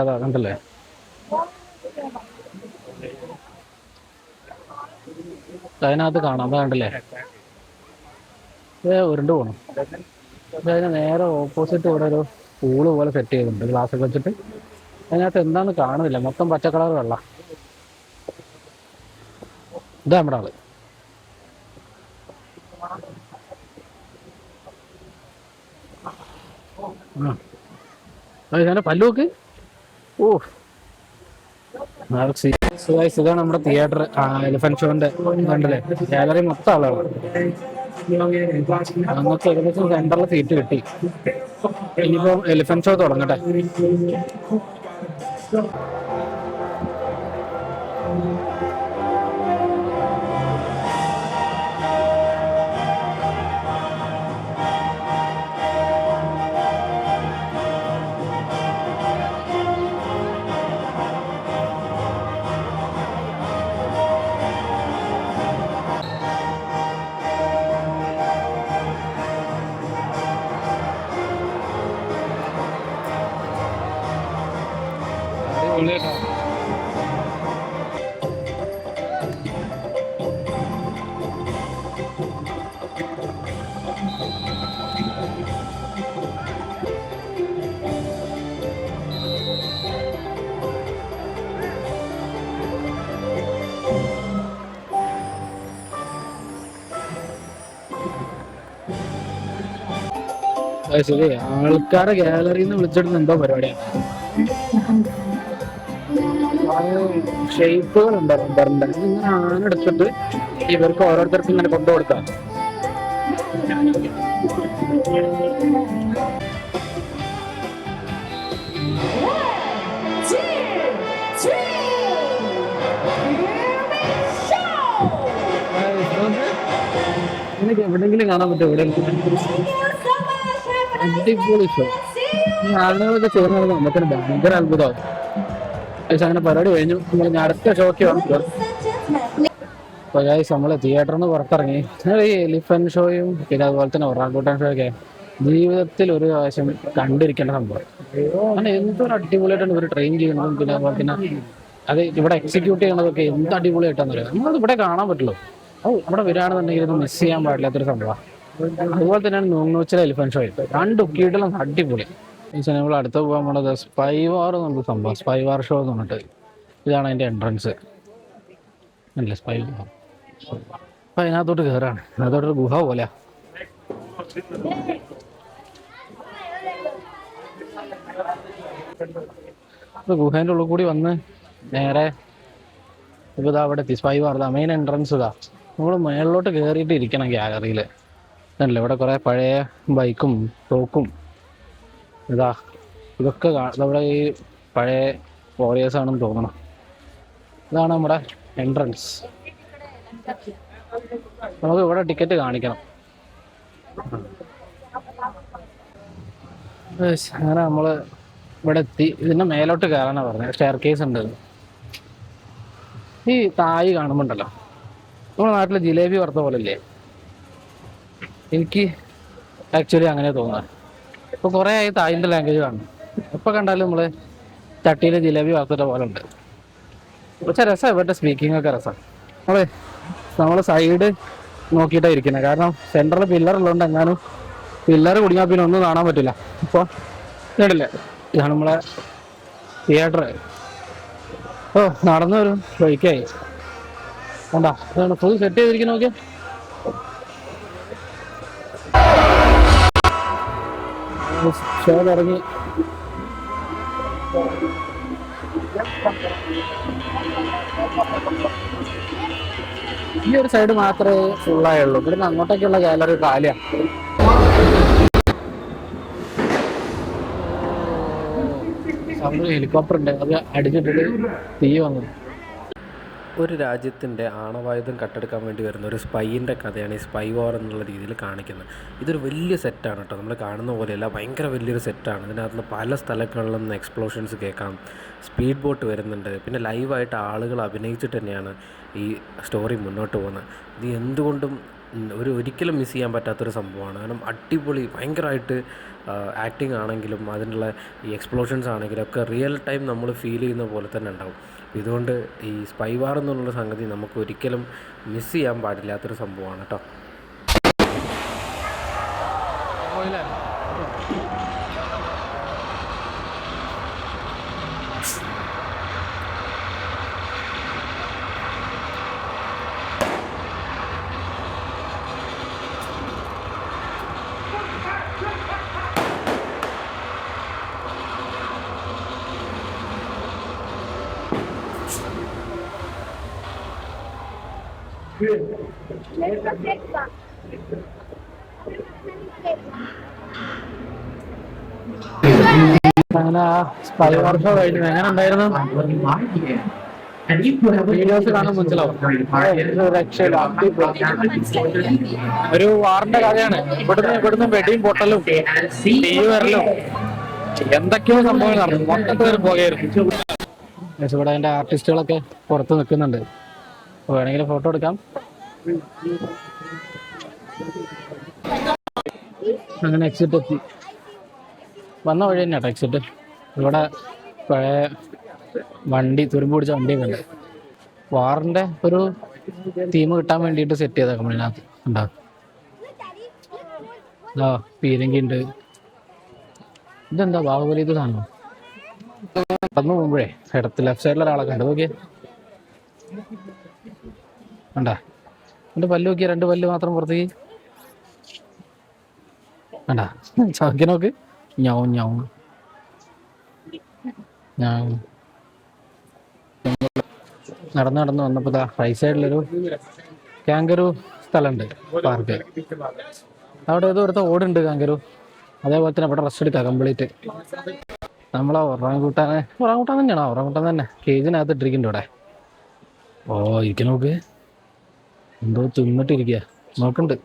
അതാ കണ്ടല്ലേ. അതിനകത്ത് കാണാം. അതാ കണ്ടല്ലേ, ഉരുണ്ട് പോകണം. അതിന് നേരെ ഓപ്പോസിറ്റ് ഇവിടെ ഒരു പൂള് പോലെ സെറ്റ് ചെയ്തിട്ടുണ്ട്, ഗ്ലാസ്സൊക്കെ വെച്ചിട്ട്. അതിനകത്ത് എന്താണെന്ന് കാണുന്നില്ല, മൊത്തം പച്ചക്കളർ വെള്ള. ഇതാ നമ്മുടെ ആള്. അതിനെ പല്ലുവെക്ക്. ഓ ഇതാണ് നമ്മുടെ തിയേറ്റർ, എലിഫന്റ് ഷോന്റെ കണ്ടില്ലേ, ഗാലറി മൊത്തം ആളാണ്. നമുക്ക് ഏകദേശം സെന്ററിൽ സീറ്റ് കിട്ടി. ഇനിയിപ്പോ എലിഫന്റ് ഷോ തുടങ്ങട്ടെ. ശരി, ആൾക്കാരെ ഗാലറിന്ന് വിളിച്ചിട്ട് എന്തോ പരിപാടിയാണ്. ഷേപ്പുകൾ ഉണ്ട് റബ്ബറിന്റെ, ഇങ്ങനെ ആണെടുത്തിട്ട് ഇവർക്ക് ഓരോരുത്തർക്കും ഇങ്ങനെ കൊണ്ടു കൊടുക്കാം. എനിക്ക് എവിടെയെങ്കിലും കാണാൻ പറ്റും, എവിടെയെങ്കിലും അടിപൊളി ഷോ. ഈ ആളുകളൊക്കെ ചേർന്നത് നമുക്ക് ഭയങ്കര അത്ഭുതമാവും. പക്ഷെ അങ്ങനെ പരിപാടി കഴിഞ്ഞു, നമ്മൾ അടുത്ത ഷോക്ക് വന്നു. അപ്പോൾ ഗൈസ് നമ്മൾ തിയേറ്ററിൽ നിന്ന് പുറത്തിറങ്ങി. ഈ എലിഫന്റ് ഷോയും പിന്നെ അതുപോലെ തന്നെ ഒറാങ്കൂട്ടാൻ ഷോ ഒക്കെ ജീവിതത്തിൽ ഒരു പ്രാവശ്യം കണ്ടിരിക്കേണ്ട സംഭവം. അങ്ങനെ എന്തൊരു അടിപൊളിയായിട്ടാണ് ഇവർ ട്രെയിൻ ചെയ്യുന്നതും പിന്നെ അതുപോലെ തന്നെ അത് ഇവിടെ എക്സിക്യൂട്ട് ചെയ്യണതൊക്കെ എന്ത് അടിപൊളിയായിട്ടാന്ന് പറയാം. നമ്മളത് ഇവിടെ കാണാൻ പറ്റുള്ളൂ. ഇവിടെ വരികയാണെന്നുണ്ടെങ്കിൽ ഇത് മിസ് ചെയ്യാൻ പാടില്ലാത്തൊരു സംഭവമാണ്. അതുപോലെ തന്നെയാണ് നുണ്ണൂച്ചിലെ എലിഫന്റ് ഷോ. രണ്ടും കീഴിലും അടിപൊളി. നമ്മൾ അടുത്ത് പോകാൻ പോണത് സ്പൈ വാർ എന്നുള്ള സംഭവം, സ്പൈ വാർ ഷോ എന്ന് പറഞ്ഞിട്ട്. ഇതാണ് അതിൻ്റെ എൻട്രൻസ് അല്ലേ, സ്പൈ വാർ. അപ്പം അതിനകത്തോട്ട് കയറാണ്, അതിനകത്തോട്ടൊരു ഗുഹ പോലെയാ. ഗുഹേൻ്റെ ഉള്ളിൽ കൂടി വന്ന് നേരെ ഇപ്പൊ ഇതാ അവിടെ എത്തി. സ്പൈ വാർ മെയിൻ എൻട്രൻസ് ഇതാ. നമ്മൾ മേളിലോട്ട് കയറിയിട്ട് ഇരിക്കണം ഗാലറിയിൽ. ഇതല്ലേ ഇവിടെ കുറേ പഴയ ബൈക്കും തോക്കും ഇതൊക്കെ ഇവിടെ ഈ പഴയ വാരിയേഴ്സ് ആണെന്ന് തോന്നണം. ഇതാണ് നമ്മുടെ എൻട്രൻസ്. നമുക്ക് ഇവിടെ ടിക്കറ്റ് കാണിക്കണം. അങ്ങനെ നമ്മൾ ഇവിടെ എത്തി. ഇതിൻ്റെ മേലോട്ട് കയറാനാണ് പറഞ്ഞത്. സ്റ്റെയർ കേസ് ഉണ്ട്. ഈ തായ് കാണുമ്പോണ്ടല്ലോ, നമ്മുടെ നാട്ടിൽ ജിലേബി വറുത്ത പോലെ അല്ലേ? എനിക്ക് ആക്ച്വലി അങ്ങനെ തോന്നുന്നത്. ഇപ്പോൾ കുറേ ആയി തായിൻ്റെ ലാംഗ്വേജ് കാണും. എപ്പോൾ കണ്ടാലും നമ്മൾ ചട്ടിയിൽ ജിലേബി വറുത്തിട്ട പോലെ ഉണ്ട്. പക്ഷേ രസമാണ്, ഇവരുടെ സ്പീക്കിംഗ് ഒക്കെ രസമാണ്. നമ്മൾ സൈഡ് നോക്കിയിട്ടാണ് ഇരിക്കുന്നത്. കാരണം സെൻറ്ററിൽ പില്ലർ ഉള്ളതുകൊണ്ട് എങ്ങാനും പില്ലർ കുടുങ്ങിയാൽ പിന്നെ ഒന്നും കാണാൻ പറ്റില്ല. ഇപ്പോൾ കേട്ടില്ലേ, ഇതാണ് നമ്മളെ തിയേറ്റർ. നടന്നു വരും വഴിക്കായി കണ്ടാ, ഇതാണ് ഫുൾ സെറ്റ് ചെയ്തിരിക്കുന്ന. നോക്കിയാ ഷോ തുടങ്ങി. ഈ ഒരു സൈഡ് മാത്രമേ ഫുള്ളായുള്ളൂ. ഇവിടുന്ന് അങ്ങോട്ടേക്കുള്ള ഗാലറി കാലിയാണ്. ഹെലികോപ്റ്റർ ഉണ്ട്, അത് അടിച്ചിട്ടിട്ട് തീ വന്നത്. ഒരു രാജ്യത്തിൻ്റെ ആണവായുധം കട്ടെടുക്കാൻ വേണ്ടി വരുന്ന ഒരു സ്പൈൻ്റെ കഥയാണ് ഈ സ്പൈ വാർ എന്നുള്ള രീതിയിൽ കാണിക്കുന്നത്. ഇതൊരു വലിയ സെറ്റാണ് കേട്ടോ, നമ്മൾ കാണുന്ന പോലെയല്ല, ഭയങ്കര വലിയൊരു സെറ്റാണ്. ഇതിനകത്ത് നിന്ന് പല സ്ഥലങ്ങളിൽ നിന്ന് എക്സ്പ്ലോഷൻസ് കേൾക്കാം, സ്പീഡ് ബോട്ട് വരുന്നുണ്ട്, പിന്നെ ലൈവായിട്ട് ആളുകൾ അഭിനയിച്ചിട്ട് തന്നെയാണ് ഈ സ്റ്റോറി മുന്നോട്ട് പോകുന്നത്. ഇത് എന്തുകൊണ്ടും ഒരിക്കലും മിസ് ചെയ്യാൻ പറ്റാത്തൊരു സംഭവമാണ്. കാരണം അടിപൊളി, ഭയങ്കരമായിട്ട് ആക്ടിങ് ആണെങ്കിലും അതിനുള്ള ഈ എക്സ്പ്ലോഷൻസ് ആണെങ്കിലും ഒക്കെ റിയൽ ടൈം നമ്മൾ ഫീൽ ചെയ്യുന്ന പോലെ തന്നെ ഉണ്ടാവും. ഇതുകൊണ്ട് ഈ സ്പൈ വാർ എന്നുള്ള സംഗതി നമുക്ക് ഒരിക്കലും മിസ് ചെയ്യാൻ പാടില്ലാത്തൊരു സംഭവമാണ് കേട്ടോ. അങ്ങനെ ആ സ്പൈ വർഷം കഴിഞ്ഞു. എങ്ങനെ ഉണ്ടായിരുന്നു? വീഡിയോസ് കാണാൻ മനസ്സിലാവും. ഒരു വാറിന്റെ കഥയാണ്. ഇവിടുന്ന് വെടിയും പൊട്ടലും തീ വരലും എന്തൊക്കെയോ സംഭവങ്ങൾ നടന്നു. മൊത്തത്തിൽ പോകയായിരുന്നു. ഇവിടെ അതിന്റെ ആർട്ടിസ്റ്റുകളൊക്കെ പുറത്ത് നിൽക്കുന്നുണ്ട്. വേണമെങ്കിൽ ഫോട്ടോ എടുക്കാം. അങ്ങനെ എക്സിറ്റ് എത്തി. വന്ന വഴി തന്നെയാട്ടോ എക്സിറ്റ്. ഇവിടെ പഴയ വണ്ടി, തുരുമ്പ് പിടിച്ച വണ്ടിയൊക്കെ ഉണ്ട്. വാറിന്റെ ഒരു തീം കിട്ടാൻ വേണ്ടിയിട്ട് സെറ്റ് ചെയ്ത കമ്പനിനകത്ത് ഉണ്ടാവും. പീരങ്കി ഉണ്ട്. ഇതെന്താ ബാഹുബലി ഇത് സാധനം? കടന്നു പോകുമ്പോഴേ ഇടത്ത് ലെഫ്റ്റ് സൈഡിൽ ഒരാളൊക്കെ ഉണ്ട്. നോക്കിയേ, കണ്ടാ? എൻ്റെ പല്ല് നോക്കിയാ, 2 പല്ല് മാത്രം പുറത്തേക്ക്. കണ്ടാ? ചാക്കി നോക്ക്. ഞാവും ഞാവും ഞാൻ നടന്ന് വന്നപ്പോൾ റൈറ്റ് സൈഡിലൊരു കാങ്കരു സ്ഥലമുണ്ട്, പാർക്ക്. അവിടെ ഏതോ ഒരുത്ത ഓടുണ്ട് കാങ്കരു. അതേപോലെ തന്നെ ഇവിടെ റെസ്റ്റ് എടുക്കാം കംപ്ലീറ്റ്. നമ്മളെ ഒറാങ്കൂട്ടാൻ തന്നെയാണോ? ഒറാങ്കൂട്ടാൻ തന്നെ കേജിനകത്ത് ഇട്ടിരിക്കുന്നുണ്ട് ഇവിടെ. ഓ ഇരിക്ക നോക്ക്, എന്തോ തിന്നിട്ടിരിക്കുക നോക്കുന്നുണ്ട്.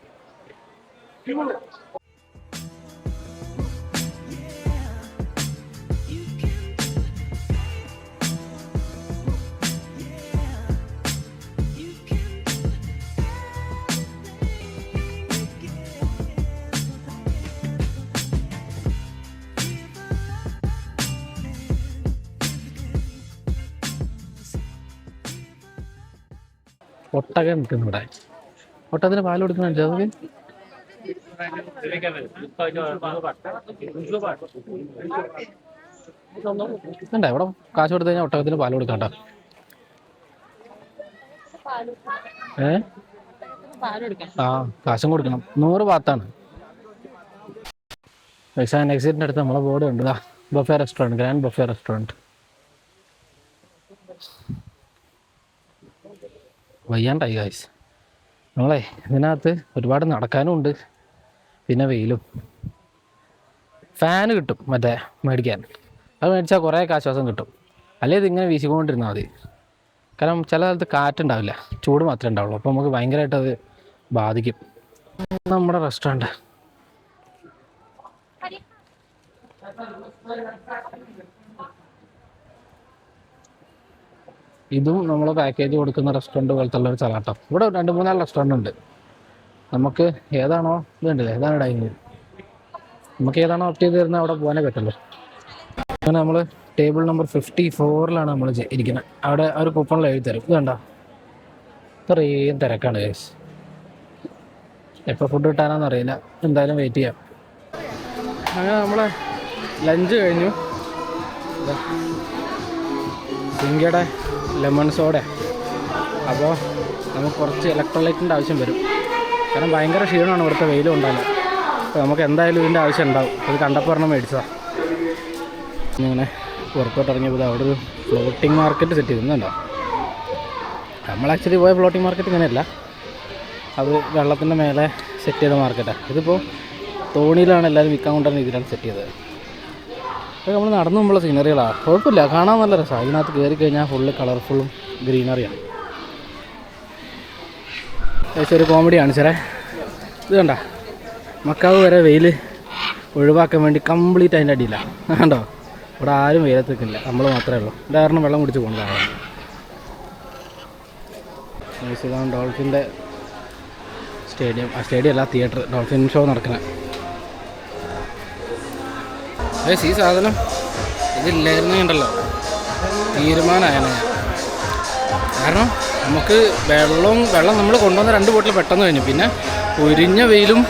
ഒട്ടകം നിൽക്കുന്നു ഇവിടെ. ഒട്ടകത്തിന് പാല് കൊടുക്കുന്നുണ്ട്. അതൊക്കെ ഇതുണ്ടോ ഇവിടെ? കാശ് കൊടുത്തു കഴിഞ്ഞാൽ ഒട്ടകത്തിന് പാല് കൊടുക്കണ്ട. ആ കാശും കൊടുക്കണം. 100 ബാത്താണ്. എക്സിറ്റിന്റെ അടുത്ത് നമ്മളെ ബോർഡ് ഉണ്ട്. Buffet restaurant, grand buffet restaurant. വയ്യാണ്ടായി ഗായ്സ്. നമ്മളെ ഇതിനകത്ത് ഒരുപാട് നടക്കാനും ഉണ്ട്, പിന്നെ വെയിലും. ഫാന് കിട്ടും മറ്റേ മേടിക്കാൻ. അത് മേടിച്ചാൽ കുറേ ആശ്വാസം കിട്ടും. അല്ലെങ്കിൽ ഇതിങ്ങനെ വീശിക്കൊണ്ടിരുന്നാൽ മതി. കാരണം ചില സ്ഥലത്ത് കാറ്റുണ്ടാവില്ല, ചൂട് മാത്രമേ ഉണ്ടാവുള്ളൂ. അപ്പോൾ നമുക്ക് ഭയങ്കരമായിട്ട് അത് ബാധിക്കും. നമ്മുടെ റെസ്റ്റോറൻറ്റ് ഇതും നമ്മൾ പാക്കേജ് കൊടുക്കുന്ന റെസ്റ്റോറൻറ്റ് പോലത്തെ ഉള്ളൊരു സ്ഥലമാട്ടോ. ഇവിടെ 2-3 റെസ്റ്റോറൻറ്റ് ഉണ്ട്. നമുക്ക് ഏതാണോ ഇതുണ്ടല്ലേ, ഏതാണ് ഡൈനിങ്, നമുക്ക് ഏതാണോ ഓപ്റ്റ് ചെയ്ത് തരുന്നത് അവിടെ പോകാനേ പറ്റുള്ളൂ. അങ്ങനെ നമ്മൾ ടേബിൾ നമ്പർ 54 നമ്മൾ ഇരിക്കുന്നത്. അവിടെ ഒരു കൂപ്പണിൽ എഴുതി തരും. ഇത് കണ്ടോ, ഇത്രയും തിരക്കാണ് ഗൈസ്. എപ്പോൾ ഫുഡ് കിട്ടാനാണെന്ന് അറിയില്ല. എന്തായാലും വെയിറ്റ് ചെയ്യാം. അങ്ങനെ നമ്മൾ ലഞ്ച് കഴിഞ്ഞു. സിങ്കിയുടെ ലെമൺ സോഡ. അപ്പോൾ നമുക്ക് കുറച്ച് ഇലക്ട്രോലൈറ്റിൻ്റെ ആവശ്യം വരും. കാരണം ഭയങ്കര ക്ഷീണമാണ് ഇവിടുത്തെ വെയിലും ഉണ്ടാവില്ല. അപ്പോൾ നമുക്ക് എന്തായാലും ഇതിൻ്റെ ആവശ്യം ഉണ്ടാവും. ഇത് കണ്ടപ്പോൾ ഒരെണ്ണം മേടിച്ചതാണ്. ഇങ്ങനെ പുറത്തോട്ട് ഇറങ്ങിയപ്പോൾ അവിടെ ഒരു ഫ്ലോട്ടിംഗ് മാർക്കറ്റ് സെറ്റ് ചെയ്തിട്ടുണ്ടോ. നമ്മൾ ആക്ച്വലി പോയ ഫ്ലോട്ടിംഗ് മാർക്കറ്റ് ഇങ്ങനെയല്ല, അത് വെള്ളത്തിൻ്റെ മേലെ സെറ്റ് ചെയ്ത മാർക്കറ്റാണ്. ഇതിപ്പോൾ തോണിയിലാണ് എല്ലാവരും വിൽക്കാൻ കൊണ്ടുവരുന്ന രീതിയിലാണ് സെറ്റ് ചെയ്തത്. അപ്പോൾ നമ്മൾ നടന്നു മുമ്പുള്ള സീനറികളാണ്. കുഴപ്പമില്ല, കാണാൻ നല്ല രസമാണ്. ഇതിനകത്ത് കയറി കഴിഞ്ഞാൽ ഫുള്ള് കളർഫുള്ളും ഗ്രീനറിയാണ്. ഏകദേശം ഒരു കോമഡി കാണിച്ചേ. ഇത് കണ്ട, മക്കാവ് വരെ വെയിൽ ഒഴിവാക്കാൻ വേണ്ടി കംപ്ലീറ്റ് അതിൻ്റെ അടിയിലാണ്. കണ്ടോ, ഇവിടെ ആരും വെയിലത്ത് നിൽക്കില്ല, നമ്മൾ മാത്രമേ ഉള്ളൂ. കാരണം വെള്ളം കുടിച്ച് പോകുന്നതാണ്. ഇതാണ് ഡോൾഫിൻ്റെ സ്റ്റേഡിയം. ആ സ്റ്റേഡിയം അല്ല, തിയേറ്റർ. ഡോൾഫിൻ ഷോ നടക്കുന്നത്. ഈ സാധനം ഇതില്ലായിരുന്നുണ്ടല്ലോ, തീരുമാനമായാണ് ഞാൻ. കാരണം നമുക്ക് വെള്ളം നമ്മൾ കൊണ്ടുവന്ന 2 ബോട്ടിൽ പെട്ടെന്ന് കഴിഞ്ഞു. പിന്നെ ഉരിഞ്ഞ വെയിലും,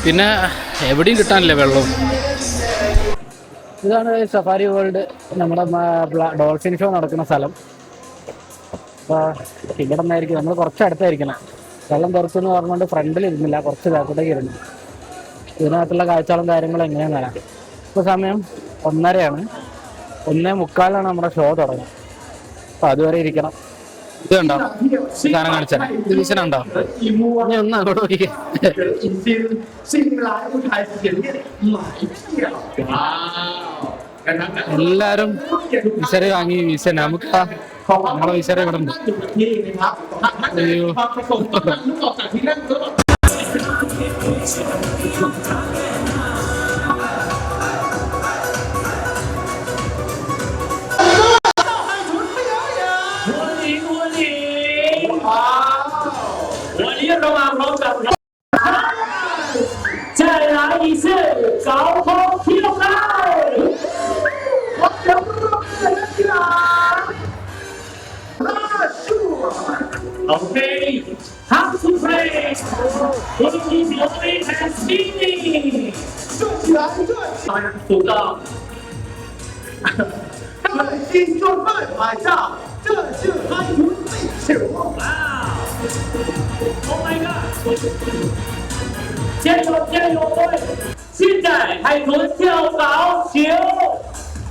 പിന്നെ എവിടെയും കിട്ടാനില്ല വെള്ളവും. ഇതാണ് സഫാരി വേൾഡ്, നമ്മുടെ ഡോൾഫിൻ ഷോ നടക്കുന്ന സ്ഥലം. അപ്പോൾ ഇവിടെ നിന്നായിരിക്കും നമ്മൾ കുറച്ച് അടുത്തായിരിക്കണം. വെള്ളം കുറച്ചെന്ന് പറഞ്ഞുകൊണ്ട് ഫ്രണ്ടിൽ ഇരുന്നില്ല, കുറച്ച് ബാക്കോട്ടേക്ക് ഇരുന്നു. ഇതിനകത്തുള്ള കാഴ്ചകളും കാര്യങ്ങളും എങ്ങനെയാണെന്ന് അറിയാം. ഇപ്പോൾ സമയം 1:30 1:45 നമ്മുടെ ഷോ തുടങ്ങും. അപ്പോൾ അതുവരെ ഇരിക്കണം. ഇത് കണ്ടോ സാധനം കാണിച്ച ഇത് വിഷനുണ്ടോ ഇനി ഒന്ന് അങ്ങോട്ട് നോക്കിക്കേ എല്ലാരും വിസര വാങ്ങി വിസ നമുക്ക് നമ്മളെ വിസര ഇവിടെ ഉണ്ട് അയ്യോ Okay, how to play? What is going and steaming? ถูกต้อง金顺风海上，这是海豚最球啊 ！Oh my god！ 加油加油！现在海豚跳蚤球，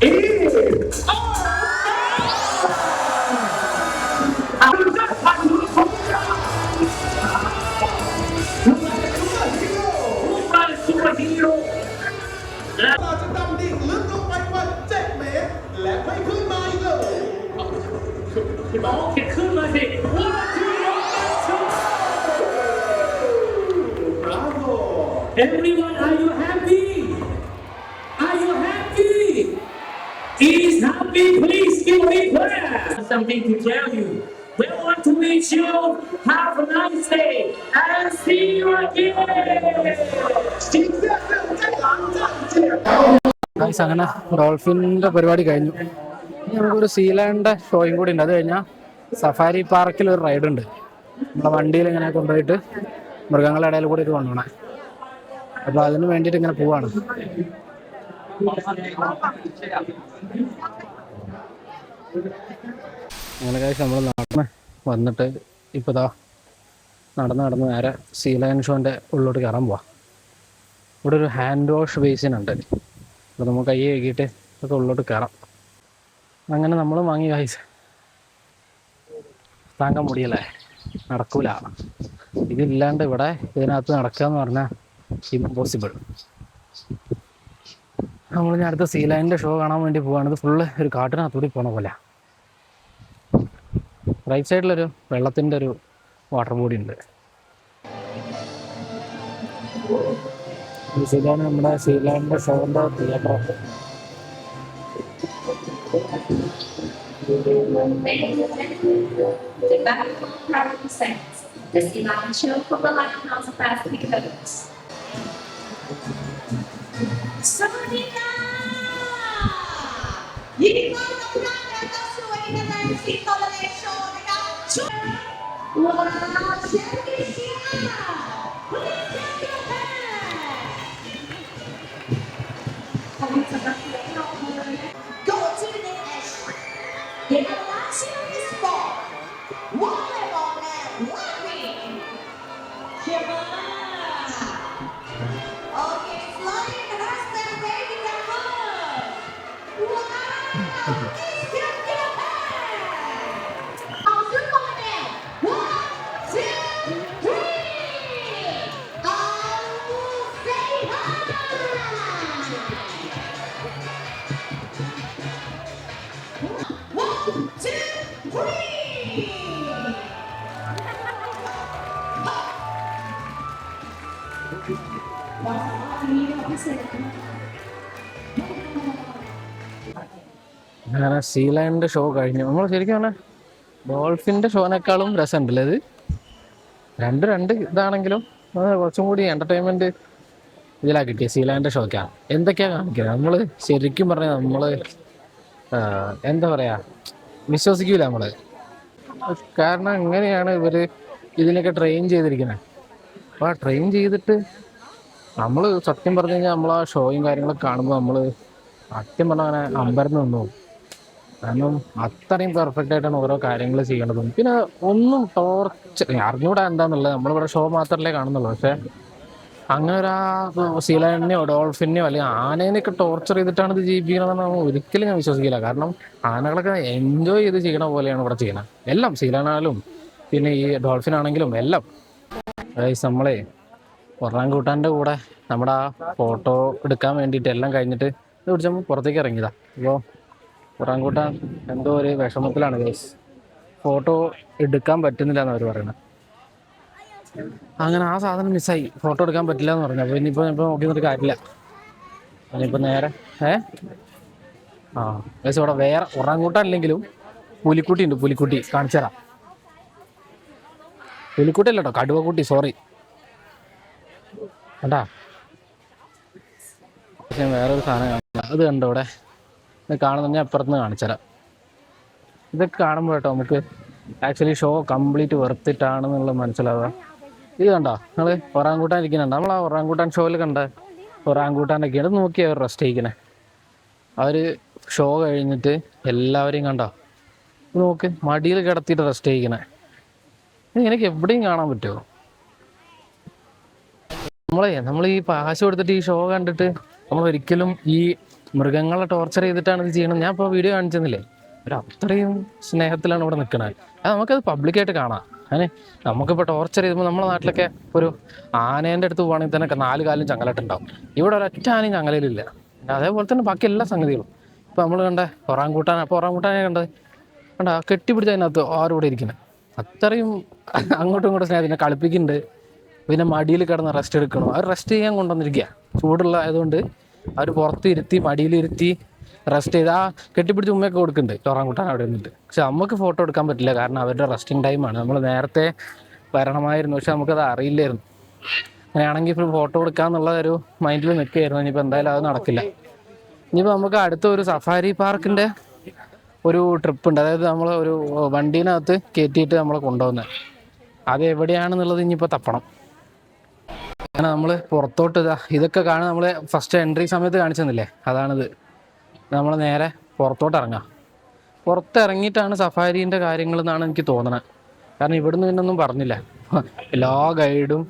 一、二。Everyone, are you happy? Are you happy? Is happy, please give me prayer. Something to tell you. We want to meet you. Have a nice day and see you again. അങ്ങനെ ഡോൾഫിൻ്റെ പരിപാടി കഴിഞ്ഞു. നമുക്കൊരു Sealand ഷോയും കൂടി ഉണ്ട്. അത് കഴിഞ്ഞാൽ safari പാർക്കിൽ ഒരു റൈഡ് ഉണ്ട്. നമ്മളെ വണ്ടിയിൽ ഇങ്ങനെ കൊണ്ടുപോയിട്ട് മൃഗങ്ങളുടെ ഇടയിൽ കൂടി കൊണ്ടുപോകണേ. അപ്പോൾ അതിന് വേണ്ടിയിട്ട് ഇങ്ങനെ പോവാണ്. അങ്ങനെ കഴിച്ച് നമ്മൾ നടന്ന് വന്നിട്ട് ഇപ്പോൾ ഇതാ നടന്ന് നേരെ സീലൈൻ ഷോൻ്റെ ഉള്ളിലോട്ട് കയറാൻ പോവാം. ഇവിടെ ഒരു ഹാൻഡ് വാഷ് ബേസിനുണ്ട്. അപ്പോൾ നമുക്ക് കൈ കഴുകിയിട്ട് ഒക്കെ ഉള്ളിലോട്ട് കയറാം. അങ്ങനെ നമ്മൾ വാങ്ങി കായ്സ് താങ്കാൻ മുടിയല്ലേ, നടക്കൂല. ഇതില്ലാണ്ട് ഇവിടെ ഇതിനകത്ത് നടക്കുക എന്ന് പറഞ്ഞാൽ ഇമ്പോസിബിൾ. നമ്മൾ ഞാൻ അടുത്ത സീലൈനിൻ്റെ ഷോ കാണാൻ വേണ്ടി പോവുകയാണ്. ഇത് ഫുള്ള് ഒരു കാട്ടിനകത്തൂടി പോണ പോലെ. റൈറ്റ് സൈഡിലൊരു വെള്ളത്തിൻ്റെ ഒരു വാട്ടർ ബോഡി ഉണ്ട്. ഇതാണ് നമ്മുടെ സീലാൻഡിൻ്റെ ഷോൻ്റെ theatre. The Sealand Show for the Lighthouse of Pacific Coast. Sonita! Wow, go to the edge. The international sport. Volleyball and rugby. Come on. Okay, flying the husband, baby, come on. Wow. Skip your head. I'll do my name. 1, 2, 3. I'll say hi. 1, 2, 3. അങ്ങനെ സീലാൻഡിൻ്റെ show കഴിഞ്ഞു. നമ്മൾ ശരിക്കും പറഞ്ഞാൽ ഡോൾഫിൻ്റെ ഷോനേക്കാളും രസമുണ്ടല്ലേ ഇത്. രണ്ട് ഇതാണെങ്കിലും കുറച്ചും കൂടി എൻ്റർടൈൻമെൻറ്റ് ഇതിലാണ് കിട്ടിയത്. സീലാൻഡിൻ്റെ ഷോയ്ക്കാണ് എന്തൊക്കെയാണ് കാണിക്കുന്നത്. നമ്മൾ ശരിക്കും പറഞ്ഞാൽ നമ്മൾ എന്താ പറയുക, വിശ്വസിക്കില്ല നമ്മൾ. കാരണം എങ്ങനെയാണ് ഇവർ ഇതിനൊക്കെ ട്രെയിൻ ചെയ്തിരിക്കുന്നത്. അപ്പോൾ ആ ട്രെയിൻ ചെയ്തിട്ട് നമ്മൾ സത്യം പറഞ്ഞു കഴിഞ്ഞാൽ നമ്മൾ ആ ഷോയും കാര്യങ്ങളൊക്കെ കാണുമ്പോൾ നമ്മൾ സത്യം പറഞ്ഞാൽ അങ്ങനെ അമ്പരന്ന് നിന്നു. കാരണം അത്രയും പെർഫെക്റ്റ് ആയിട്ടാണ് ഓരോ കാര്യങ്ങൾ ചെയ്യേണ്ടതും. പിന്നെ ഒന്നും ടോർച്ചർ അറിഞ്ഞൂടാ എന്താണെന്നുള്ളത്. നമ്മളിവിടെ ഷോ മാത്രമല്ലേ കാണുന്നുള്ളൂ. പക്ഷേ അങ്ങനെ ഒരു സീലയനെയോ ഡോൾഫിനെയോ അല്ലെങ്കിൽ ആനേനെയൊക്കെ ടോർച്ചർ ചെയ്തിട്ടാണ് ഇത് ജീവിപ്പിക്കണമെന്ന് ഒരിക്കലും ഞാൻ വിശ്വസിക്കില്ല. കാരണം ആനകളൊക്കെ എൻജോയ് ചെയ്ത് ചെയ്യണ പോലെയാണ് ഇവിടെ ചെയ്യണത്. എല്ലാം സീലാനായാലും പിന്നെ ഈ ഡോൾഫിൻ ആണെങ്കിലും എല്ലാം. നമ്മളെ ഒറാങ്കൂട്ടാൻ്റെ കൂടെ നമ്മുടെ ആ ഫോട്ടോ എടുക്കാൻ വേണ്ടിയിട്ട് എല്ലാം കഴിഞ്ഞിട്ട് ഇത് പിടിച്ചപ്പോൾ പുറത്തേക്ക് ഇറങ്ങിയതാ. അപ്പോൾ ഒറാങ്കൂട്ടാൻ എന്തോ ഒരു വിഷമത്തിലാണ് ഗൈസ്. ഫോട്ടോ എടുക്കാൻ പറ്റുന്നില്ല എന്ന് അവർ പറയുന്നത്. അങ്ങനെ ആ സാധനം മിസ്സായി, ഫോട്ടോ എടുക്കാൻ പറ്റില്ല എന്ന് പറഞ്ഞു. അപ്പോൾ ഇനിയിപ്പോൾ നോക്കി നിന്നിട്ട് കാര്യമില്ല. ഇനിയിപ്പോൾ നേരെ ഗൈസ് ഇവിടെ വേറെ ഒറാങ്കൂട്ടാൻ ഇല്ലെങ്കിലും പുലിക്കുട്ടി ഉണ്ട്. പുലിക്കുട്ടി കാണിച്ചു തരാം. പുലിക്കുട്ടി അല്ല കേട്ടോ, കടുവക്കുട്ടി, സോറി. കണ്ടാ ഞാൻ വേറൊരു സാധനം കാണില്ല. അത് കണ്ടോ ഇവിടെ ഇത് കാണുന്ന, ഞാൻ അപ്പുറത്തുനിന്ന് കാണിച്ചുതരാം. ഇതൊക്കെ കാണുമ്പോൾ കേട്ടോ നമുക്ക് ആക്ച്വലി ഷോ കംപ്ലീറ്റ് വെറുത്തിട്ടാണെന്നുള്ളത് മനസ്സിലാവുക. ഇത് കണ്ടോ നിങ്ങൾ ഒറാങ്കൂട്ടാൻ ഇരിക്കുന്നുണ്ട്. നമ്മൾ ആ ഒറാങ്കൂട്ടാൻ ഷോയിൽ കണ്ട ഒറാങ്കൂട്ടാനൊക്കെയാണ് നോക്കി അവർ റെസ്റ്റ് ചെയ്യിക്കണേ. അവർ ഷോ കഴിഞ്ഞിട്ട് എല്ലാവരെയും കണ്ടോ നോക്ക് മടിയിൽ കിടത്തിയിട്ട് റെസ്റ്റ് ചെയ്യിക്കണേ. ഇങ്ങനെയൊക്കെ എവിടെയും കാണാൻ പറ്റുമോ? നമ്മൾ ഈ കാശ് കൊടുത്തിട്ട് ഈ ഷോ കണ്ടിട്ട് നമ്മൾ ഒരിക്കലും ഈ മൃഗങ്ങളെ ടോർച്ചർ ചെയ്തിട്ടാണ് ഇത് ചെയ്യണം. ഞാൻ ഇപ്പോൾ വീഡിയോ കാണിച്ചെന്നില്ലേ, ഒരു അത്രയും സ്നേഹത്തിലാണ് ഇവിടെ നിൽക്കുന്നത്. അത് നമുക്കത് പബ്ലിക്കായിട്ട് കാണാം. അങ്ങനെ നമുക്കിപ്പോൾ ടോർച്ചർ ചെയ്യുമ്പോൾ നമ്മുടെ നാട്ടിലൊക്കെ ഒരു ആനേൻ്റെ അടുത്ത് പോകുകയാണെങ്കിൽ തന്നെ 4 കാലും ചങ്ങലട്ടുണ്ടാവും. ഇവിടെ ഒരൊറ്റ ആനയും ചങ്ങലയിലില്ല. അതേപോലെ തന്നെ ബാക്കി എല്ലാ സംഗതികളും. ഇപ്പോൾ നമ്മൾ കണ്ട ഒറാങ്കൂട്ടാൻ, അപ്പോൾ ഒറാങ്കൂട്ടാനെ കണ്ട കെട്ടിപ്പിടിച്ച് അതിനകത്ത് ആരും ഇവിടെ ഇരിക്കുന്നത്. അത്രയും അങ്ങോട്ടും ഇങ്ങോട്ടും സ്നേഹത്തിനെ കളിപ്പിക്കുന്നുണ്ട്. പിന്നെ മടിയിൽ കിടന്ന് റെസ്റ്റ് എടുക്കണം. അവർ റെസ്റ്റ് ചെയ്യാൻ കൊണ്ടുവന്നിരിക്കുക. ചൂടുള്ള ആയതുകൊണ്ട് അവർ പുറത്തിരുത്തി മടിയിലിരുത്തി റെസ്റ്റ് ചെയ്ത് ആ കെട്ടിപ്പിടിച്ച് ഉമ്മയൊക്കെ കൊടുക്കുന്നുണ്ട് ഒറാങ്കൂട്ടാൻ അവിടെ നിന്നിട്ട്. പക്ഷെ നമുക്ക് ഫോട്ടോ എടുക്കാൻ പറ്റില്ല, കാരണം അവരുടെ റെസ്റ്റിംഗ് ടൈമാണ്. നമ്മൾ നേരത്തെ വരണമായിരുന്നു, പക്ഷെ നമുക്കത് അറിയില്ലായിരുന്നു. അങ്ങനെയാണെങ്കിൽ ഇപ്പോൾ ഫോട്ടോ എടുക്കാന്നുള്ള ഒരു മൈൻഡിൽ നിൽക്കുകയായിരുന്നു. ഇനിയിപ്പോൾ എന്തായാലും അത് നടക്കില്ല. ഇനിയിപ്പോൾ നമുക്ക് അടുത്ത ഒരു സഫാരി പാർക്കിൻ്റെ ഒരു ട്രിപ്പ് ഉണ്ട്. അതായത് നമ്മൾ ഒരു വണ്ടീനകത്ത് കയറ്റിയിട്ട് നമ്മളെ കൊണ്ടുപോകുന്നത്. അത് എവിടെയാണെന്നുള്ളത് ഇനിയിപ്പോൾ തപ്പണം. അങ്ങനെ നമ്മൾ പുറത്തോട്ട് ഇതൊക്കെ കാണാൻ നമ്മൾ ഫസ്റ്റ് എൻട്രി സമയത്ത് കാണിച്ചെന്നില്ലേ, അതാണിത്. നമ്മൾ നേരെ പുറത്തോട്ട് ഇറങ്ങാം. പുറത്തിറങ്ങിയിട്ടാണ് സഫാരീൻ്റെ കാര്യങ്ങളെന്നാണ് എനിക്ക് തോന്നണത്. കാരണം ഇവിടുന്ന് പിന്നൊന്നും പറഞ്ഞില്ല. എല്ലാ ഗൈഡും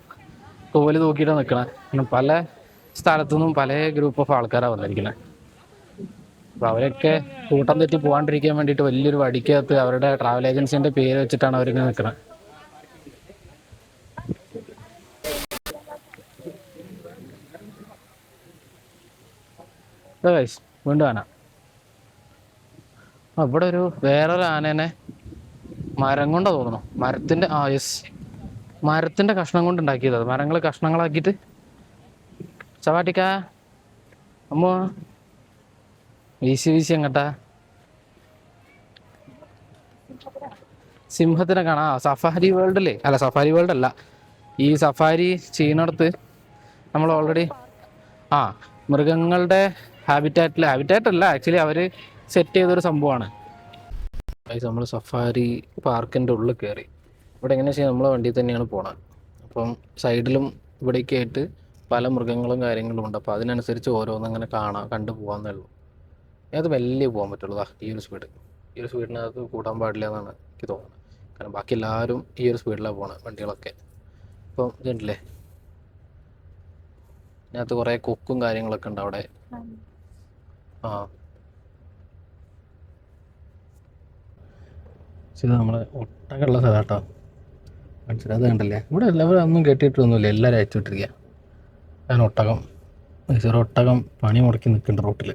തോല് തൂക്കിയിട്ടാണ് നിൽക്കണത്. കാരണം പല സ്ഥലത്തുനിന്നും പല ഗ്രൂപ്പ് ഓഫ് ആൾക്കാരാണ് വന്നിരിക്കുന്നത്. അപ്പോൾ അവരൊക്കെ കൂട്ടം തെറ്റി പോകാണ്ടിരിക്കാൻ വേണ്ടിയിട്ട് വലിയൊരു വടിക്കകത്ത് അവരുടെ ട്രാവൽ ഏജൻസിൻ്റെ പേര് വെച്ചിട്ടാണ് അവരിങ്ങനെ നിൽക്കുന്നത്. വീണ്ടും ആന. ഇവിടെ ഒരു വേറൊരു ആനേനെ മരം കൊണ്ടാണ് തോന്നണം. മരത്തിൻ്റെ കഷ്ണം കൊണ്ട് ഉണ്ടാക്കിയത്. മരങ്ങൾ കഷ്ണങ്ങളാക്കിയിട്ട് ചവാട്ടിക്ക അമ്മ വീശി എങ്ങട്ടാ സിംഹത്തിനെ കാണാം. സഫാരി വേൾഡില്ലേ, അല്ല സഫാരി വേൾഡ് അല്ല, ഈ സഫാരി ചെയ്യുന്നിടത്ത് നമ്മൾ ഓൾറെഡി മൃഗങ്ങളുടെ ഹാബിറ്റാറ്റ് അല്ല, ആക്ച്വലി അവർ സെറ്റ് ചെയ്തൊരു സംഭവമാണ്. നമ്മൾ സഫാരി പാർക്കിൻ്റെ ഉള്ളിൽ കയറി. ഇവിടെ എങ്ങനെ വെച്ചാൽ നമ്മളെ വണ്ടിയിൽ തന്നെയാണ് പോണത്. അപ്പം സൈഡിലും ഇവിടേക്ക് ആയിട്ട് പല മൃഗങ്ങളും കാര്യങ്ങളും ഉണ്ട്. അപ്പോൾ അതിനനുസരിച്ച് ഓരോന്നങ്ങനെ കണ്ടു പോകാമെന്നേ ഉള്ളൂ. അത് വലിയ പോകാൻ പറ്റുള്ളൂ. ഈ ഒരു സ്പീഡിനകത്ത് കൂടാൻ പാടില്ല എന്നാണ് എനിക്ക് തോന്നുന്നത്. കാരണം ബാക്കി എല്ലാവരും ഈ ഒരു സ്പീഡിലാണ് പോണത് വണ്ടികളൊക്കെ. അപ്പം ഇതുണ്ടല്ലേ, ഇതിനകത്ത് കുറേ കൊക്കും കാര്യങ്ങളൊക്കെ ഉണ്ട് അവിടെ. ഇത് നമ്മളെ ഒട്ടകമുള്ള സ്ഥലം കേട്ടോ. മനസ്സിലായി, അത് കണ്ടല്ലേ. ഇവിടെ എല്ലാവരും ഒന്നും കെട്ടിയിട്ടൊന്നുമില്ല, എല്ലാവരും അയച്ചുവിട്ടിരിക്കുക. ഞാൻ ഒട്ടകം പണി മുടക്കി നിൽക്കുന്നുണ്ട് റോട്ടിൽ.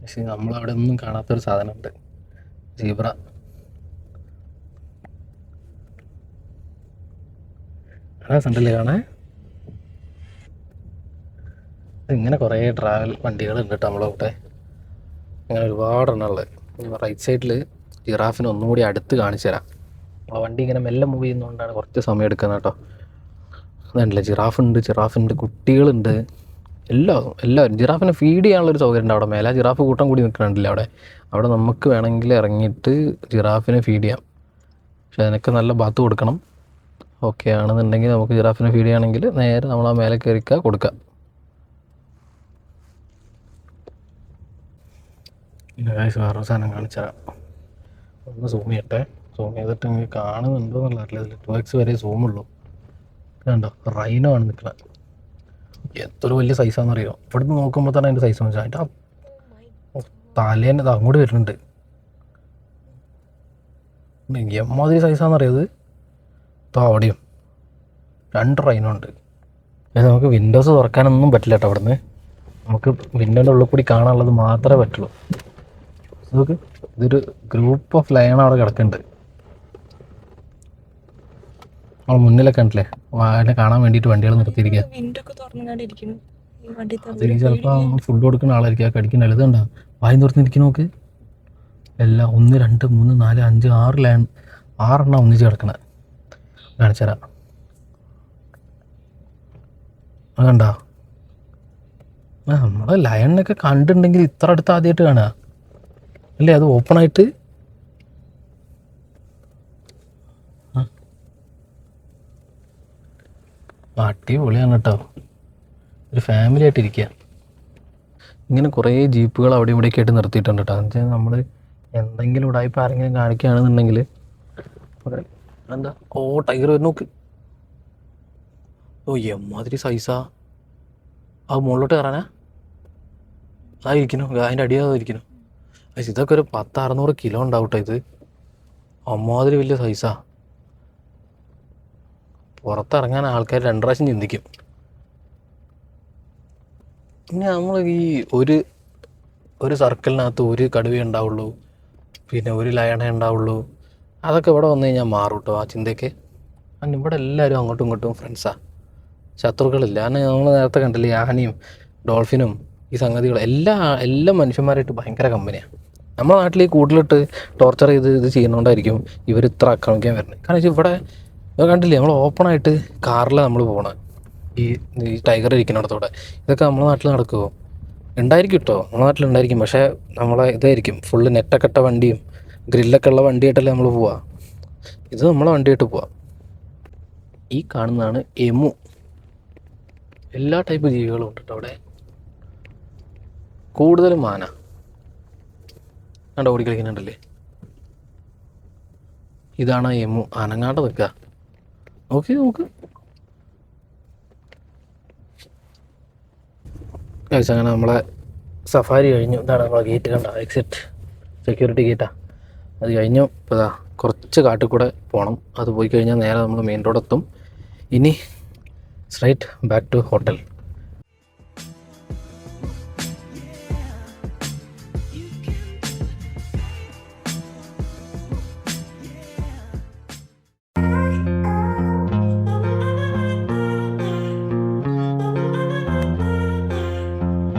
പക്ഷേ നമ്മളവിടെ ഒന്നും കാണാത്തൊരു സാധനമുണ്ട്, സീബ്ര. ഉണ്ടല്ലേ കാണാൻ. ഇങ്ങനെ കുറേ ട്രാവൽ വണ്ടികളുണ്ട് കേട്ടോ നമ്മളവിടെ. അങ്ങനെ ഒരുപാടെണ്ണം ഉള്ളത്. റൈറ്റ് സൈഡിൽ ജിറാഫിനെ ഒന്നും കൂടി അടുത്ത് കാണിച്ചു തരാം. ആ വണ്ടി ഇങ്ങനെ മെല്ലെ മൂവ് ചെയ്യുന്നതുകൊണ്ടാണ് കുറച്ച് സമയം എടുക്കുന്നത് കേട്ടോ. അതുണ്ടല്ലേ, ജിറാഫുണ്ട്, കുട്ടികളുണ്ട്, എല്ലാവരും. ജിറാഫിനെ ഫീഡ് ചെയ്യാനുള്ളൊരു സൗകര്യം ഉണ്ട് അവിടെ മേലെ. ജിറാഫ് കൂട്ടം കൂടി നിൽക്കുന്നുണ്ടല്ലേ അവിടെ നമുക്ക് വേണമെങ്കിൽ ഇറങ്ങിയിട്ട് ജിറാഫിനെ ഫീഡ് ചെയ്യാം. പക്ഷെ അതിനൊക്കെ നല്ല ബാത്ത് കൊടുക്കണം. ഓക്കെ ആണെന്നുണ്ടെങ്കിൽ നമുക്ക് ജിറാഫിനെ ഫീഡ് ചെയ്യുകയാണെങ്കിൽ നേരെ നമ്മൾ ആ മേലെ കയറിക്കുക കൊടുക്കുക. പിന്നെ ഗൈസ് വേറൊരു സാധനം കാണിച്ചാൽ ഒന്ന് സൂം ചെയ്യട്ടെ. സൂം ചെയ്തിട്ട് നിങ്ങൾക്ക് കാണുന്നുണ്ടോ എന്നുള്ള അറിയില്ല. ഇതിൽ 2x വരെ സൂമുള്ളൂ. കണ്ടോ, റൈനോ ആണ് നിൽക്കുന്നത്. എത്ര വലിയ സൈസാണെന്ന് അറിയാം. ഇവിടെ നിന്ന് നോക്കുമ്പോൾ തന്നെ അതിൻ്റെ സൈസ് വെച്ചാൽ അതിൻ്റെ തലേൻ്റെ അങ്ങോട്ട് വരുന്നുണ്ട്. എമ്മാതിരി സൈസാണെന്ന് അറിയാത്. ഇപ്പോൾ അവിടെയും 2 റൈനോ ഉണ്ട്. നമുക്ക് വിൻഡോസ് തുറക്കാനൊന്നും പറ്റില്ല കേട്ടോ. അവിടെ നിന്ന് നമുക്ക് വിൻഡോൻ്റെ ഉള്ളിൽ കൂടി കാണാനുള്ളത് മാത്രമേ പറ്റുള്ളൂ. നമുക്ക് ഇതൊരു ഗ്രൂപ്പ് ഓഫ് ലയൺ അവിടെ കിടക്കുന്നുണ്ട്. നമ്മൾ മുന്നിലൊക്കെ കണ്ടില്ലേ, അതിനെ കാണാൻ വേണ്ടിയിട്ട് വണ്ടികൾ നിർത്തിയിരിക്കുക. ചിലപ്പോൾ ഫുഡ് കൊടുക്കുന്ന ആളായിരിക്കും, ആ കടിക്കുന്ന ഇത് കണ്ടോ വായും തുറന്നിരിക്കും. നോക്ക്, എല്ലാം 1 2 3 4 5 6 ലയൺ, 6 എണ്ണം ഒന്നിച്ച് കിടക്കണ കാണിച്ചുതരാം. അത് കണ്ടോ, നമ്മളെ ലയണിനൊക്കെ കണ്ടിട്ടുണ്ടെങ്കിൽ ഇത്ര അടുത്ത് ആദ്യമായിട്ട് കാണുക അല്ലേ? അത് ഓപ്പണായിട്ട് അടിപൊളിയാണ് കേട്ടോ. ഒരു ഫാമിലി ആയിട്ട് ഇരിക്കുക. ഇങ്ങനെ കുറേ ജീപ്പുകൾ അവിടെ ഇവിടെയൊക്കെ ആയിട്ട് നിർത്തിയിട്ടുണ്ട് കേട്ടോ. എന്ന് വെച്ചാൽ നമ്മൾ എന്തെങ്കിലും ഉടായ്പ ആരെങ്കിലും കാണിക്കുകയാണെന്നുണ്ടെങ്കിൽ എന്താ, ഓ ടൈഗർ വരും നോക്ക്. ഓ എമ്മാതിരി സൈസാ. അത് മുകളിലോട്ട് കയറാനാ അതായിരിക്കുന്നു, അതിൻ്റെ അടിയാതായിരിക്കുന്നു. ഇതൊക്കെ ഒരു 1000-600 കിലോ ഉണ്ടാവും കേട്ടോ. ഇത് അമ്മാതിരി വലിയ സൈസാ. പുറത്തിറങ്ങാൻ ആൾക്കാർ 2 പ്രാവശ്യം ചിന്തിക്കും. പിന്നെ നമ്മൾ ഈ ഒരു സർക്കിളിനകത്ത് ഒരു കടുവ ഉണ്ടാവുള്ളൂ, പിന്നെ ഒരു ലയണേ ഉണ്ടാവുള്ളൂ. അതൊക്കെ ഇവിടെ വന്നു കഴിഞ്ഞാൽ മാറും കേട്ടോ ആ ചിന്തയൊക്കെ. കാരണം ഇവിടെ എല്ലാവരും അങ്ങോട്ടും ഇങ്ങോട്ടും ഫ്രണ്ട്സാണ്, ശത്രുക്കളില്ല. കാരണം നമ്മൾ നേരത്തെ കണ്ടില്ലേ, ആനയും ഡോൾഫിനും ഈ സംഗതികൾ എല്ലാ മനുഷ്യന്മാരായിട്ട് ഭയങ്കര കമ്പനിയാണ്. നമ്മുടെ നാട്ടിൽ ഈ കൂട്ടിലിട്ട് ടോർച്ചർ ചെയ്ത് ഇത് ചെയ്യുന്നതുകൊണ്ടായിരിക്കും ഇവർ ഇത്ര ആക്രമിക്കാൻ വരുന്നത്. കാരണം ഇവിടെ കണ്ടില്ലേ, നമ്മൾ ഓപ്പണായിട്ട് കാറിലാണ് നമ്മൾ പോകണത്. ഈ ടൈഗർ ഇരിക്കുന്നിടത്തോടെ ഇതൊക്കെ നമ്മുടെ നാട്ടിൽ നടക്കുമോ? ഉണ്ടായിരിക്കും കേട്ടോ, നമ്മുടെ നാട്ടിലുണ്ടായിരിക്കും. പക്ഷേ നമ്മളെ ഇതായിരിക്കും ഫുള്ള് നെറ്റൊക്കെ ഇട്ട വണ്ടിയും ഗ്രില്ലൊക്കെ ഉള്ള വണ്ടിയായിട്ടല്ലേ നമ്മൾ പോവാം. ഇത് നമ്മളെ വണ്ടിയായിട്ട് പോവാം. ഈ കാണുന്നതാണ് എമു. എല്ലാ ടൈപ്പ് ജീവികളും ഉണ്ട് കേട്ടോ അവിടെ. കൂടുതലും മാന കണ്ട ഓടിക്കളിക്കുന്നുണ്ടല്ലേ. ഇതാണ് എമു. അനങ്ങാണ്ട് നിൽക്കുക. നോക്ക് അങ്ങനെ നമ്മളെ സഫാരി കഴിഞ്ഞു. ഇതാണ് നമ്മളെ ഗേറ്റ് കണ്ട, എക്സിറ്റ് സെക്യൂരിറ്റി ഗേറ്റാണ്. അത് കഴിഞ്ഞു. ഇപ്പോൾ ഇതാ കുറച്ച് കാട്ടിൽ കൂടെ പോകണം. അത് പോയി കഴിഞ്ഞാൽ നേരെ നമ്മൾ മെയിൻ റോഡെത്തും. ഇനി സ്ട്രൈറ്റ് ബാക്ക് ടു ഹോട്ടൽ.